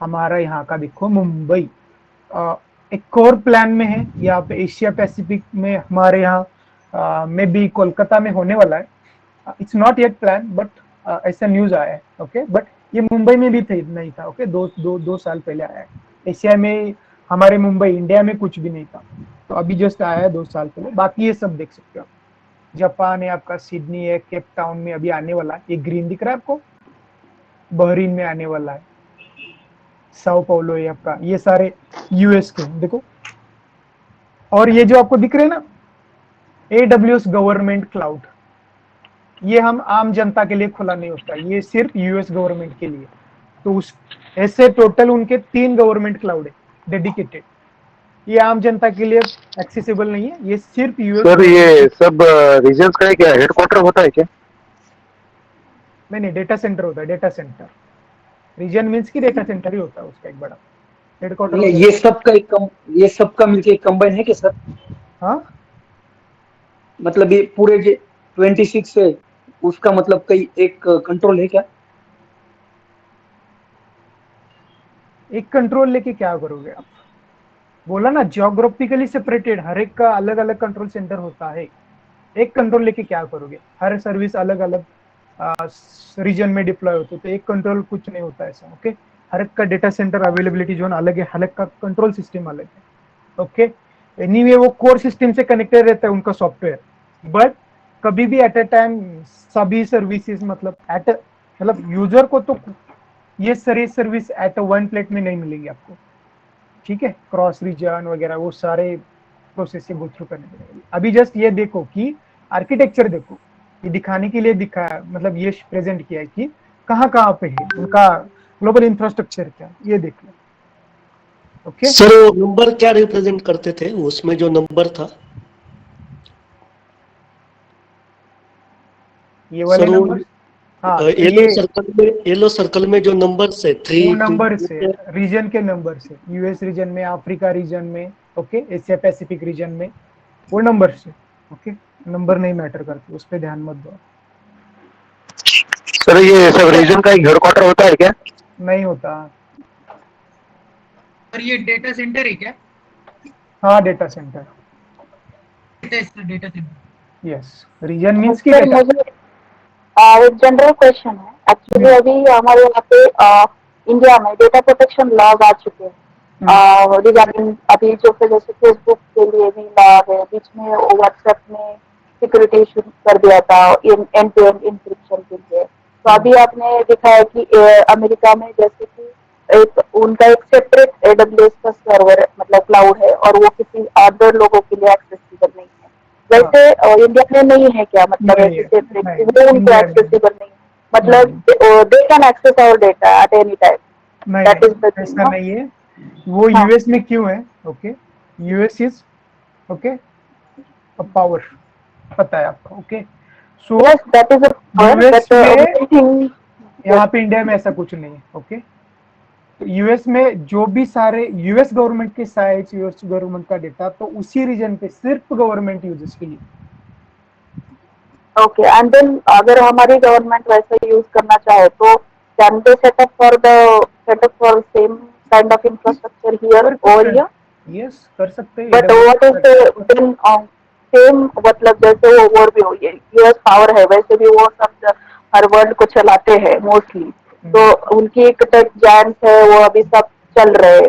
Speaker 1: हमारा यहाँ का देखो मुंबई एक कोर प्लान में है, यहाँ पे एशिया पैसिफिक में हमारे यहाँ में भी कोलकाता में होने वाला है। It's not yet plan but ऐसा न्यूज आया है। ओके, बट ये मुंबई में भी नहीं था। ओके, दो साल पहले आया है। एशिया में हमारे मुंबई, इंडिया में कुछ भी नहीं था, तो अभी जस्ट आया है 2 साल पहले। बाकी ये सब देख सकते हो आप। जापान है आपका, सिडनी है, केप टाउन में अभी आने वाला है। ये ग्रीन दिख रहा है आपको, बहरीन में आने वाला है। साओ पाउलो है आपका, ये सारे यूएस के देखो। और ये जो आपको दिख रहे हैं ना AWS गवर्नमेंट क्लाउड, ये हम आम जनता के लिए खुला नहीं होता, ये सिर्फ यूएस गवर्नमेंट के लिए। तो उस ऐसे टोटल उनके 3 गवर्नमेंट क्लाउड है डेडिकेटेड। ये आम जनता के लिए एक्सेसिबल नहीं है, ये सिर्फ यूएस।
Speaker 2: सर ये सब रीजन्स का क्या हेडक्वार्टर होता है क्या?
Speaker 1: नहीं, डेटा सेंटर होता है, डेटा सेंटर। रीजन मींस की डेटा सेंटर ही होता है उसका एक बड़ा हेडक्वार्टर।
Speaker 4: ये सब का मिलके एक कंबाइन है क्या सर?
Speaker 1: हाँ
Speaker 4: मतलब ये पूरे जो 26 है उसका मतलब कई एक कंट्रोल है क्या?
Speaker 1: एक कंट्रोल लेके क्या करोगे आप? बोला ना, जियोग्राफिकली सेपरेटेड, हर एक का अलग अलग कंट्रोल सेंटर होता है। एक कंट्रोल लेके क्या करोगे? हर सर्विस अलग अलग रीजन में डिप्लॉय होते, तो एक कंट्रोल कुछ नहीं होता ऐसा। ओके, हर एक का डेटा सेंटर अवेलेबिलिटी जोन अलग है, हर एक का कंट्रोल सिस्टम अलग है। ओके, एनीवे वो कोर सिस्टम से कनेक्टेड रहता है उनका सॉफ्टवेयर, बट कभी भी एट अ टाइम सभी सर्विसेज मतलब यूजर को तो ये सारी सर्विस एट वन प्लेट में नहीं मिलेगी आपको। ठीक है, क्रॉस रीजन वगैरह वो सारे प्रोसेस से गो थ्रू करने पड़ेंगे। अभी जस्ट ये देखो कि आर्किटेक्चर देखो, ये दिखाने के लिए दिखाया, मतलब ये प्रेजेंट किया है कि कहाँ कहाँ पे है उनका ग्लोबल इंफ्रास्ट्रक्चर क्या, ये देख लो। ओके
Speaker 9: सर वो नंबर क्या रिप्रेजेंट करते थे उसमें जो नंबर था?
Speaker 1: ये वाले
Speaker 9: सर वो
Speaker 1: नंबर, हाँ तो ये
Speaker 9: येलो सर्कल में जो नंबर्स है
Speaker 1: वो
Speaker 9: 3 2
Speaker 1: नंबर से, रीजन के नंबर से, यूएस रीजन में, अफ्रीका रीजन में, ओके, एशिया पैसिफिक रीजन में, वो नंबर से। ओके, नंबर नहीं मैटर करते, उस पर ध्यान मत दो।
Speaker 2: सर ये सब रीजन का एक हेडक्वार्टर होता है क्या?
Speaker 1: नहीं होता।
Speaker 15: और ये डेटा सेंटर है क्या?
Speaker 1: हाँ, data center,
Speaker 15: data center.
Speaker 1: Yes. Region means की
Speaker 10: सर
Speaker 1: डेटा।
Speaker 10: मुझे एक जनरल क्वेश्चन है। एक्चुअली अभी हमारे यहाँ पे इंडिया में डेटा प्रोटेक्शन लॉज आ चुके हैं रिगार्डिंग, अभी जो फिर जैसे फेसबुक के लिए भी लॉ है, बीच में व्हाट्सएप में सिक्योरिटी इशू कर दिया था एंड टू एंड इंक्रिप्शन के लिए। तो अभी आपने देखा है कि अमेरिका में जैसे कि एक उनका एक सेपरेट AWS का सर्वर मतलब क्लाउड है और वो किसी अदर लोगों के लिए एक्सेसिबल नहीं है। वैसे इंडिया में नहीं है क्या? मतलब ऐसे सेपरेट वो उनको एक्सेसिबल नहीं, मतलब they can access our data at any time. That is the thing.
Speaker 1: ऐसा नहीं है, वो यूएस में क्यों है? ओके, यूएस इज ओके पावर, पता है आपको। Okay, so
Speaker 10: that is
Speaker 1: US में, यहाँ पे इंडिया में ऐसा कुछ नहीं है। ओके, यूएस में जो भी सारे यूएस गवर्नमेंट के साइट्स, यूएस गवर्नमेंट का डेटा, तो उसी रीजन पे सिर्फ गवर्नमेंट यूजर्स के लिए।
Speaker 10: ओके, एंड देन अगर हमारी गवर्नमेंट वैसे यूज करना चाहे तो can they setup for same kind of infrastructure here over here?
Speaker 1: Yes, कर सकते हैं।
Speaker 10: But what is then same, मतलब जैसे वो और भी हो, ये यूएस पावर है, वैसे भी वो सब हर वर्ल्ड को चलाते हैं मोस्टली, तो उनकी एक टेक जायंट्स है, वो अभी सब चल रहे,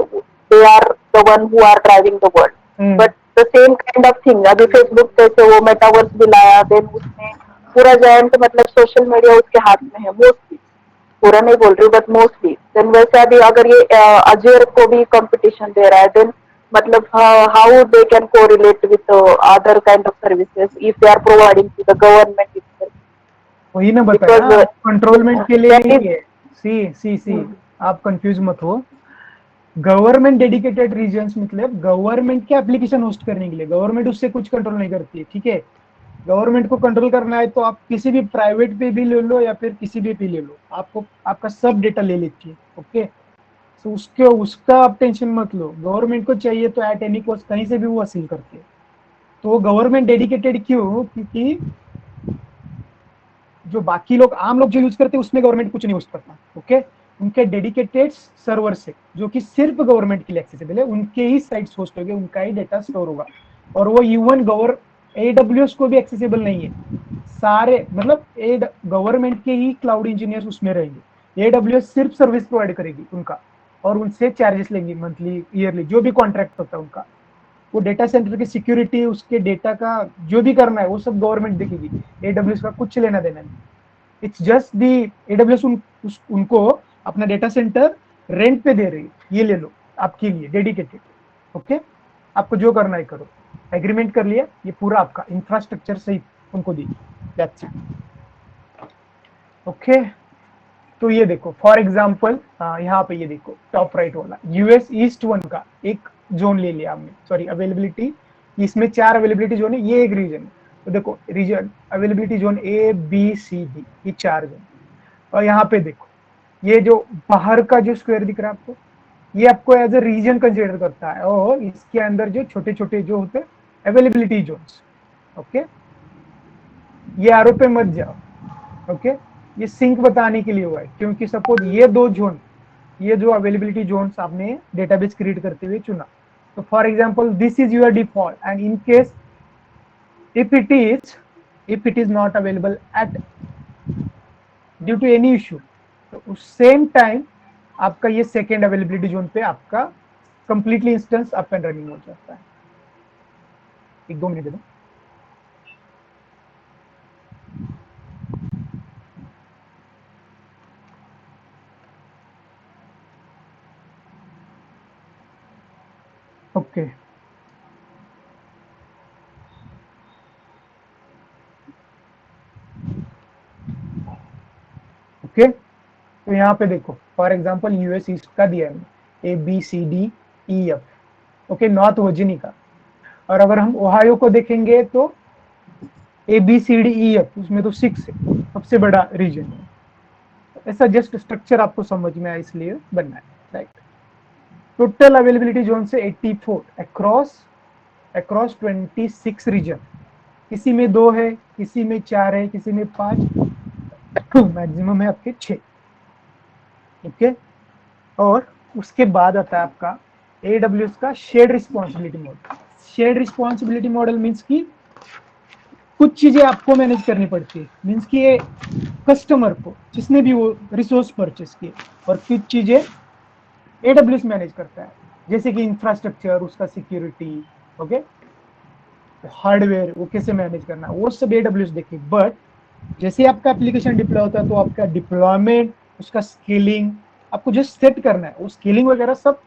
Speaker 10: they are the one who are driving the world. But the same kind of thing, अभी फेसबुक जैसे वो मेटावर्स भी लाया, देन उसमें पूरा जायंट मतलब सोशल मीडिया उसके हाथ में है मोस्टली, पूरा नहीं बोल रही बट मोस्टली। देन वैसे अभी अगर ये अजूर को भी कंपटीशन दे रहा है, देन मतलब how they can correlate with other kind of services if they are providing to the government itself?
Speaker 1: वही ना बताया, कंट्रोलमेंट के लिए नहीं है। सी आप कंफ्यूज मत हो। गवर्नमेंट डेडिकेटेड रीजन्स मतलब गवर्नमेंट के एप्लीकेशन होस्ट करने के लिए, गवर्नमेंट उससे कुछ कंट्रोल नहीं करती है। ठीक है, गवर्नमेंट को कंट्रोल करना है तो आप किसी भी प्राइवेट पे भी ले लो या फिर किसी भी पे ले लो, आपको आपका सब डेटा ले लेती है। ओके, तो उसका आप टेंशन मत लो। गवर्नमेंट को चाहिए तो एट एनी कॉस्ट कहीं से भी वो हासिल करती है। तो गवर्नमेंट डेडिकेटेड क्यों? क्योंकि जो बाकी लोग, आम लोग जो यूज करते हैं उसमें गवर्नमेंट कुछ नहीं यूज करता। ओके, उनके डेडिकेटेड सर्वर से जो कि सिर्फ गवर्नमेंट के लिए एक्सेसिबल है, उनके ही साइट्स होस्ट होंगे, उनका ही डेटा स्टोर होगा, और वो इवन AWS को भी एक्सेसिबल नहीं है। सारे मतलब गवर्नमेंट के ही क्लाउड इंजीनियर्स उसमें रहेंगे। AWS सिर्फ सर्विस प्रोवाइड करेगी उनका, और उनसे चार्जेस लेंगे मंथली, ईयरली, जो भी कॉन्ट्रैक्ट होता है उनका। वो डेटा सेंटर की सिक्योरिटी, उसके डेटा का जो भी करना है वो सब गवर्नमेंट देखेगी। AWS का कुछ लेना देना नहीं। इट्स जस्ट दी AWS उनको अपना डेटा सेंटर रेंट पे दे रही है, ये ले लो आपके लिए डेडिकेटेड। ओके, आपको जो करना है करो, एग्रीमेंट कर लिया, ये पूरा आपका इंफ्रास्ट्रक्चर सही उनको दी, दैट्स इट। ओके, तो ये देखो फॉर एग्जांपल, यहाँ पे ये देखो टॉप राइट वाला यूएस ईस्ट 1 का एक जोन ले लिया हमने, सॉरी अवेलेबिलिटी, इसमें 4 अवेलेबिलिटी जोन है, ये एक रीजन है। तो देखो रीजन अवेलेबिलिटी जोन ABCD, ये 4 जोन। और यहाँ पे देखो ये जो बाहर का जो स्क्वायर दिख रहा है आपको, ये आपको एज ए रीजन कंसिडर करता है, और इसके अंदर जो छोटे छोटे जो होते हैं अवेलेबिलिटी जोन्स। ओके, ये आरो पे मत जाओ। ओके, ये सिंक बताने के लिए हुआ है, क्योंकि सपोज ये दो जोन, ये जो अवेलेबिलिटी जोन्स आपने डेटाबेस क्रिएट करते हुए चुना, तो for example this is your default and in case if it is not available at due to any issue, तो उस सेम टाइम आपका ये सेकेंड अवेलेबिलिटी जोन पे आपका completely instance up and running हो जाता है। 1-2 मिनट दे दो। ओके, ओके, तो यहाँ पे देखो फॉर एग्जांपल यूएस ईस्ट का दिया है ABCDEF, ओके, नॉर्थ वर्जीनिया का। और अगर हम ओहायो को देखेंगे तो ABCDEF, उसमें तो 6 है, सबसे बड़ा रीजन है। ऐसा जस्ट स्ट्रक्चर आपको समझ में आया इसलिए बनना है, राइट। टोटल अवेलेबिलिटी जोन से 84 अक्रॉस 26 रीजन। किसी में 2 है, किसी में 4 है, किसी में 5, मैक्सिमम है आपके 6। ओके, और उसके बाद आता है आपका AWS का shared responsibility model. Shared responsibility model means कि कुछ चीजें आपको मैनेज करनी पड़ती है, मीन्स कि ये कस्टमर को, जिसने भी वो रिसोर्स परचेस किए, और कुछ चीजें AWS मैनेज करता है, जैसे कि इंफ्रास्ट्रक्चर, उसका सिक्योरिटी, ओके, हार्डवेयर वो कैसे मैनेज करना, वो सब AWS देखे। बट जैसे आपका एप्लीकेशन डिप्लॉय होता है तो आपका डिप्लॉयमेंट, उसका स्केलिंग, आपको जस्ट सेट करना है, वो स्केलिंग वगैरह सब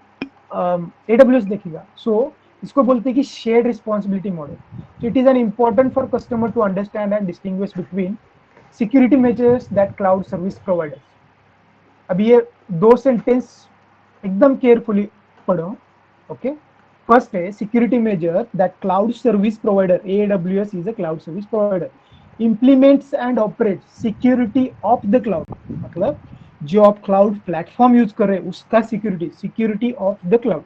Speaker 1: AWS देखेगा। सो इसको बोलते हैं कि shared responsibility model. So it is an important for customer to understand and distinguish between security measures that cloud service providers. अब ये 2 सेंटेंस एकदम केयरफुली पढ़ो। ओके, फर्स्ट है security measure that cloud service provider, AWS is a cloud service provider, implements and operates security of the cloud, मतलब जो आप cloud platform use कर रहे हैं उसका security of the cloud.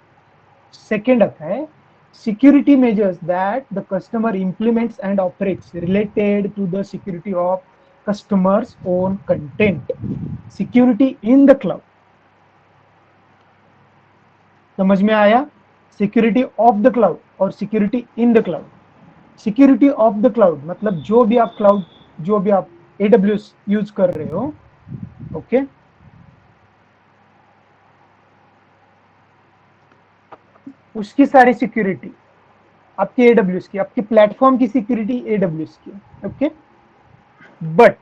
Speaker 1: Second आता है security measures that the customer implements and operates related to the security of customer's own content, security in the cloud. समझ में आया? सिक्योरिटी ऑफ द क्लाउड और security in the cloud. Security of the cloud मतलब जो भी आप AWS use कर रहे हो, ओके, उसकी सारी सिक्योरिटी आपकी AWS की, आपके प्लेटफॉर्म की सिक्योरिटी AWS की, ओके। बट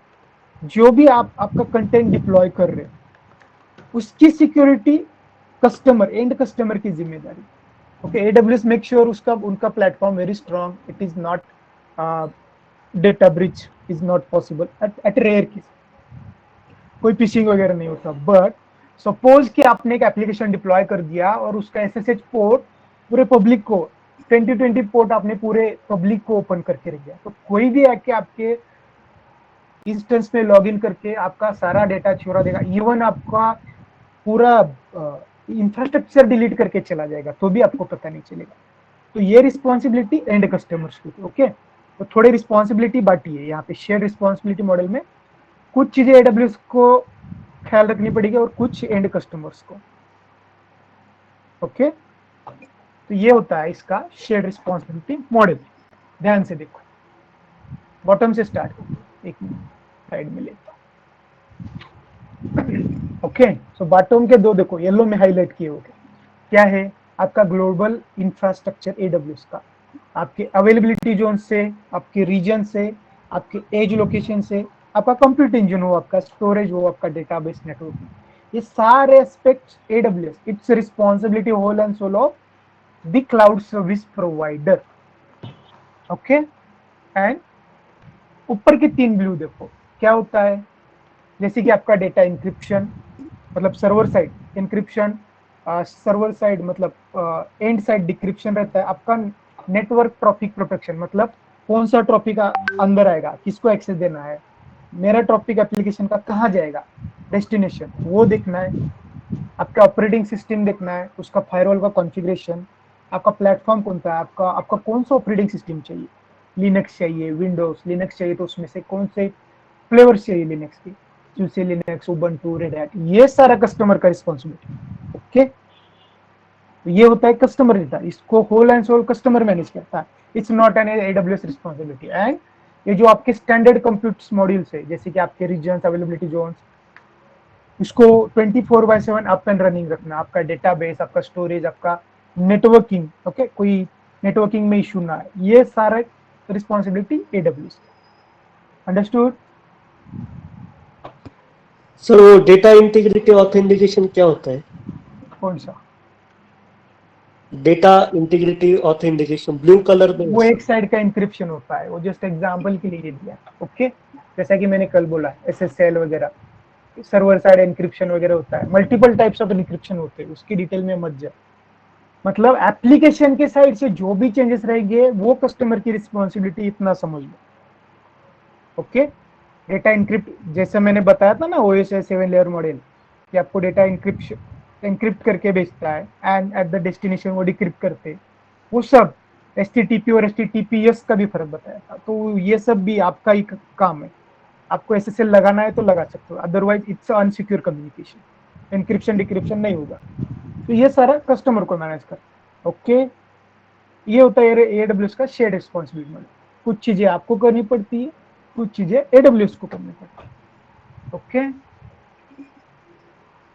Speaker 1: जो भी आपका कंटेंट डिप्लॉय कर रहे हो उसकी सिक्योरिटी एंड कस्टमर की जिम्मेदारी। Okay, AWS make sure उनका platform very strong, it is not data breach is not possible at rare case, कोई फिशिंग वगैरह नहीं होता। बट सपोज कि आपने एक एप्लीकेशन डिप्लॉय कर दिया और उसका SSH पोर्ट पूरे पब्लिक को 2020 पोर्ट आपने पूरे पब्लिक को ओपन करके रख दिया, तो कोई भी आके आपके इंस्टेंस में लॉगिन करके आपका सारा डेटा चुरा देगा, इवन आपका पूरा इंफ्रास्ट्रक्चर डिलीट करके चला जाएगा तो भी आपको पता नहीं चलेगा। तो ये रिस्पॉन्सिबिलिटी एंड कस्टमर्स की, ओके। तो थोड़ी रिस्पॉन्सिबिलिटी बांटी है यहाँ पे शेयर रिस्पॉन्सिबिलिटी मॉडल में, कुछ चीजें AWS को ख्याल रखनी पड़ेगी और कुछ एंड कस्टमर्स को, ओके। तो ये होता है इसका शेयर रिस्पॉन्सिबिलिटी मॉडल। ध्यान से देखो, बॉटम से स्टार्ट करो, एक मिनट साइड में लेता हूं, ओके। सो बॉटम के 2 देखो येलो में हाईलाइट किए हुए, क्या है आपका ग्लोबल इंफ्रास्ट्रक्चर AWS का, आपके अवेलेबिलिटी जोन से, आपके रीजन से, आपके एज लोकेशन से, आपका कंप्यूट इंजन हो, आपका स्टोरेज हो, आपका डेटाबेस नेटवर्क, ये सारे aspects AWS, it's responsibility whole and sole of the cloud service provider, okay. And ऊपर के 3 ब्लू देखो क्या होता है, जैसे कि आपका डेटा इंक्रिप्शन मतलब server side encryption, server side मतलब एंड साइड डिक्रिप्शन रहता है, आपका नेटवर्क ट्रैफिक प्रोटेक्शन मतलब कौन सा ट्रैफिक अंदर आएगा, किसको एक्सेस देना है, मेरा ट्रैफिक एप्लीकेशन का कहाँ जाएगा, डेस्टिनेशन वो देखना है, आपका ऑपरेटिंग सिस्टम देखना है, उसका फायरवॉल का कॉन्फ़िगरेशन, आपका प्लेटफॉर्म कौन सा है, आपका आपका कौन सा ऑपरेटिंग सिस्टम चाहिए, लिनक्स चाहिए, विंडोज लिनक्स चाहिए तो उसमें से कौन से फ्लेवर्स चाहिए लिनक्स के, जैसे लिनक्स, उबंटू, रेड हैट, ये सारा कस्टमर का रिस्पॉन्सिबिलिटी। ओके, तो ये होता है कस्टमर डेटा, इसको whole and sole customer manage करता है, it's not an AWS responsibility. And ये जो आपके स्टैंडर्ड कंप्यूट मॉड्यूल्स है, जैसे कि आपके रीजन्स, अवेलेबिलिटी जोन्स, उसको 24/7 अप एंड रनिंग रखना, आपका डेटाबेस, आपका स्टोरेज, आपका नेटवर्किंग, ओके, कोई नेटवर्किंग में इशू ना है, ये सारा रिस्पॉन्सिबिलिटी AWS। अंडरस्टूड?
Speaker 9: सर वो डेटा इंटीग्रिटी ऑथेंटिकेशन क्या होता है?
Speaker 1: कौन सा?
Speaker 9: Data integrity authentication blue colour में,
Speaker 1: वो एक साइड का इंक्रिप्शन होता है, वो जस्ट एग्जांपल के लिए दिया। ओके, जैसा कि मैंने कल बोला SSL वगैरह, सर्वर साइड इंक्रिप्शन वगैरह होता है, मल्टीपल टाइप्स ऑफ इंक्रिप्शन होते हैं, उसकी डिटेल में मत जाओ। मतलब एप्लीकेशन के साइड से जो भी चेंजेस रहेंगे वो कस्टमर की रिस्पॉन्सिबिलिटी, इतना समझ लो। ओके, डेटा इंक्रिप्ट जैसे मैंने बताया था ना, OSI 7 लेयर मॉडल, कि आपको डेटा इंक्रिप्ट करके भेजता है एंड एट द डेस्टिनेशन वो डिक्रिप्ट करते, वो सब HTTP और HTTPS का भी फर्क बताया था। तो ये सब भी आपका ही काम है, आपको SSL लगाना है तो लगा सकते हो, otherwise it's unsecure communication, encryption decryption नहीं होगा। तो ये सारा कस्टमर को मैनेज करता है। ओके, ये होता है AWS का शेयर्ड रिस्पॉन्सिबिलिटी मॉडल। कुछ चीजें आपको करनी पड़ती है, कुछ चीजें AWS को करनी पड़ती है। Okay,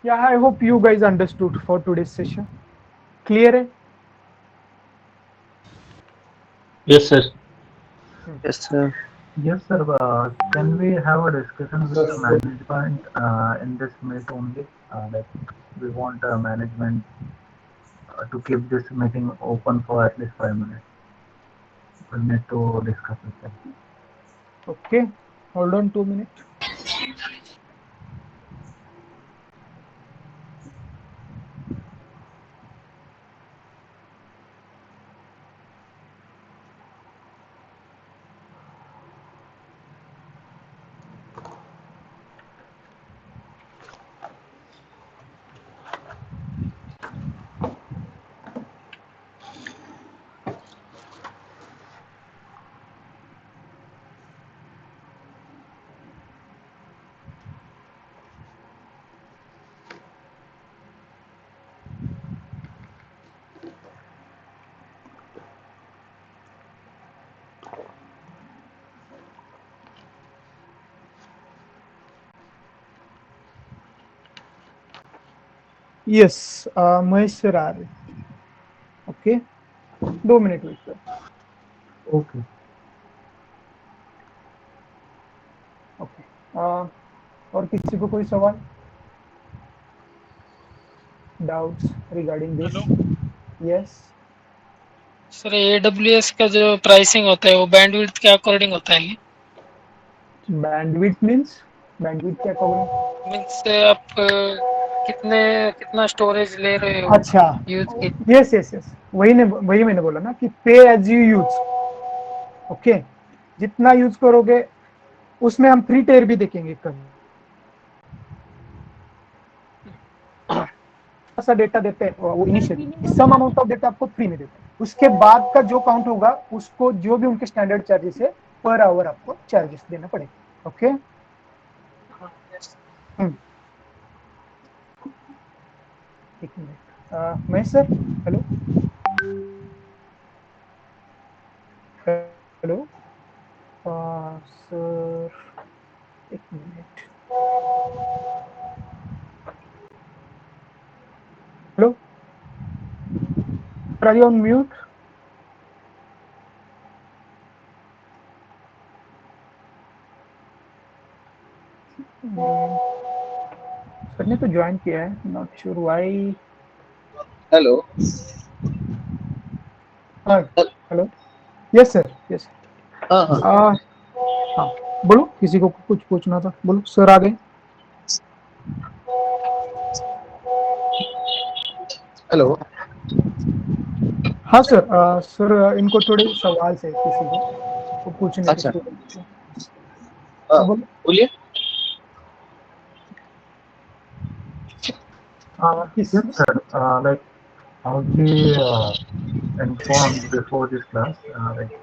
Speaker 1: yeah, I hope you guys understood for today's session. Clear है?
Speaker 14: Yes, sir.
Speaker 2: Yes, sir.
Speaker 16: Yes, sir. Can we have a discussion with the management in this meet only? That we want management to keep this meeting open for at least 5 minutes. We need to discuss with them.
Speaker 1: Okay, hold on 2 minutes. Yes, Mahesh sir आ रहे। Okay, 2 minute wait करो।
Speaker 16: Okay.
Speaker 1: Okay, और किसी को कोई सवाल, doubts regarding this? Yes
Speaker 15: sir AWS का जो प्राइसिंग होता है वो बैंडविड्थ के अकॉर्डिंग होता है?
Speaker 1: बैंडविड्थ मींस, बैंडविड्थ क्या कहोगे?
Speaker 15: मींस आप कितना स्टोरेज ले रहे हो?
Speaker 1: अच्छा,
Speaker 15: यूज की?
Speaker 1: यस यस यस, वही मैंने बोला ना कि पे एज यू यूज। ओके, जितना यूज करोगे उसमें हम फ्री टेयर भी देखेंगे कभी, ऐसा डेटा देते हैं वो initially some amount of data आपको फ्री में देते हैं, उसके बाद का जो काउंट होगा उसको जो भी उनके स्टैंडर्ड चार्जेस है पर आवर आपको चार्जेस देना पड़ेगा। ओके, एक minute, Mahesh sir, hello hello sir, एक minute, hello, are you on mute? Sir ने तो ज्वाइन किया है, नॉट श्योर व्हाई।
Speaker 12: हेलो,
Speaker 1: हाँ हेलो, यस सर, यस। हाँ, बोलो, किसी को कुछ पूछना था, बोलो सर आ गए।
Speaker 12: हेलो,
Speaker 1: हाँ सर, सर इनको थोड़े सवाल से किसी को पूछने थे
Speaker 12: अच्छा,
Speaker 1: student को। बोलो।
Speaker 12: बोलिए।
Speaker 16: Yes, sir. Like, how the informed before this class. Like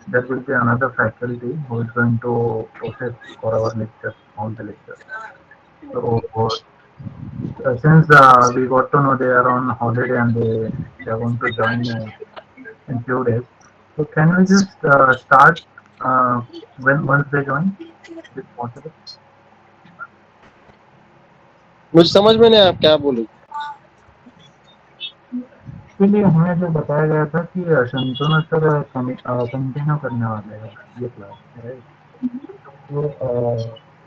Speaker 16: there will be another faculty who is going to process for our lectures, all the lectures. So since we got to know they are on holiday and they are going to join in few days, so can we just start when once they join, if possible?
Speaker 17: मुझे समझ में नहीं आया आप क्या बोले।
Speaker 16: इसलिए हमें जो बताया गया था कि शंतनु सर कंटिन्यू करने वाले हैं ये क्लास, राइट? तो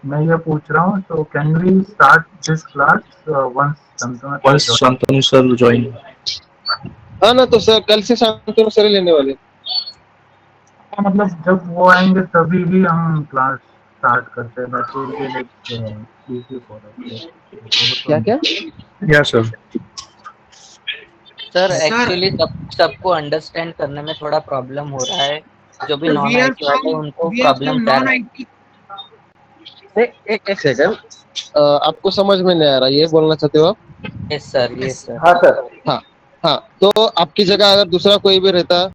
Speaker 16: मैं ये पूछ रहा हूँ, तो can we start this class once
Speaker 17: Shantanu sir join. हाँ ना, तो सर कल से शांतनु सर लेने वाले।
Speaker 16: मतलब जब वो आएंगे तभी भी हम क्लास स्टार्ट करते हैं।
Speaker 17: क्या क्या? या सर
Speaker 13: सर एक्चुअली सबको अंडरस्टैंड करने में थोड़ा प्रॉब्लम हो रहा है, जो भी नॉन आईटी वाले उनको प्रॉब्लम जा रहा है।
Speaker 17: एक सेकंड, आपको समझ में नहीं आ रहा ये बोलना चाहते हो आप?
Speaker 13: Yes sir, yes sir.
Speaker 4: हाँ सर।
Speaker 17: हाँ हाँ, तो आपकी जगह अगर दूसरा कोई भी रहता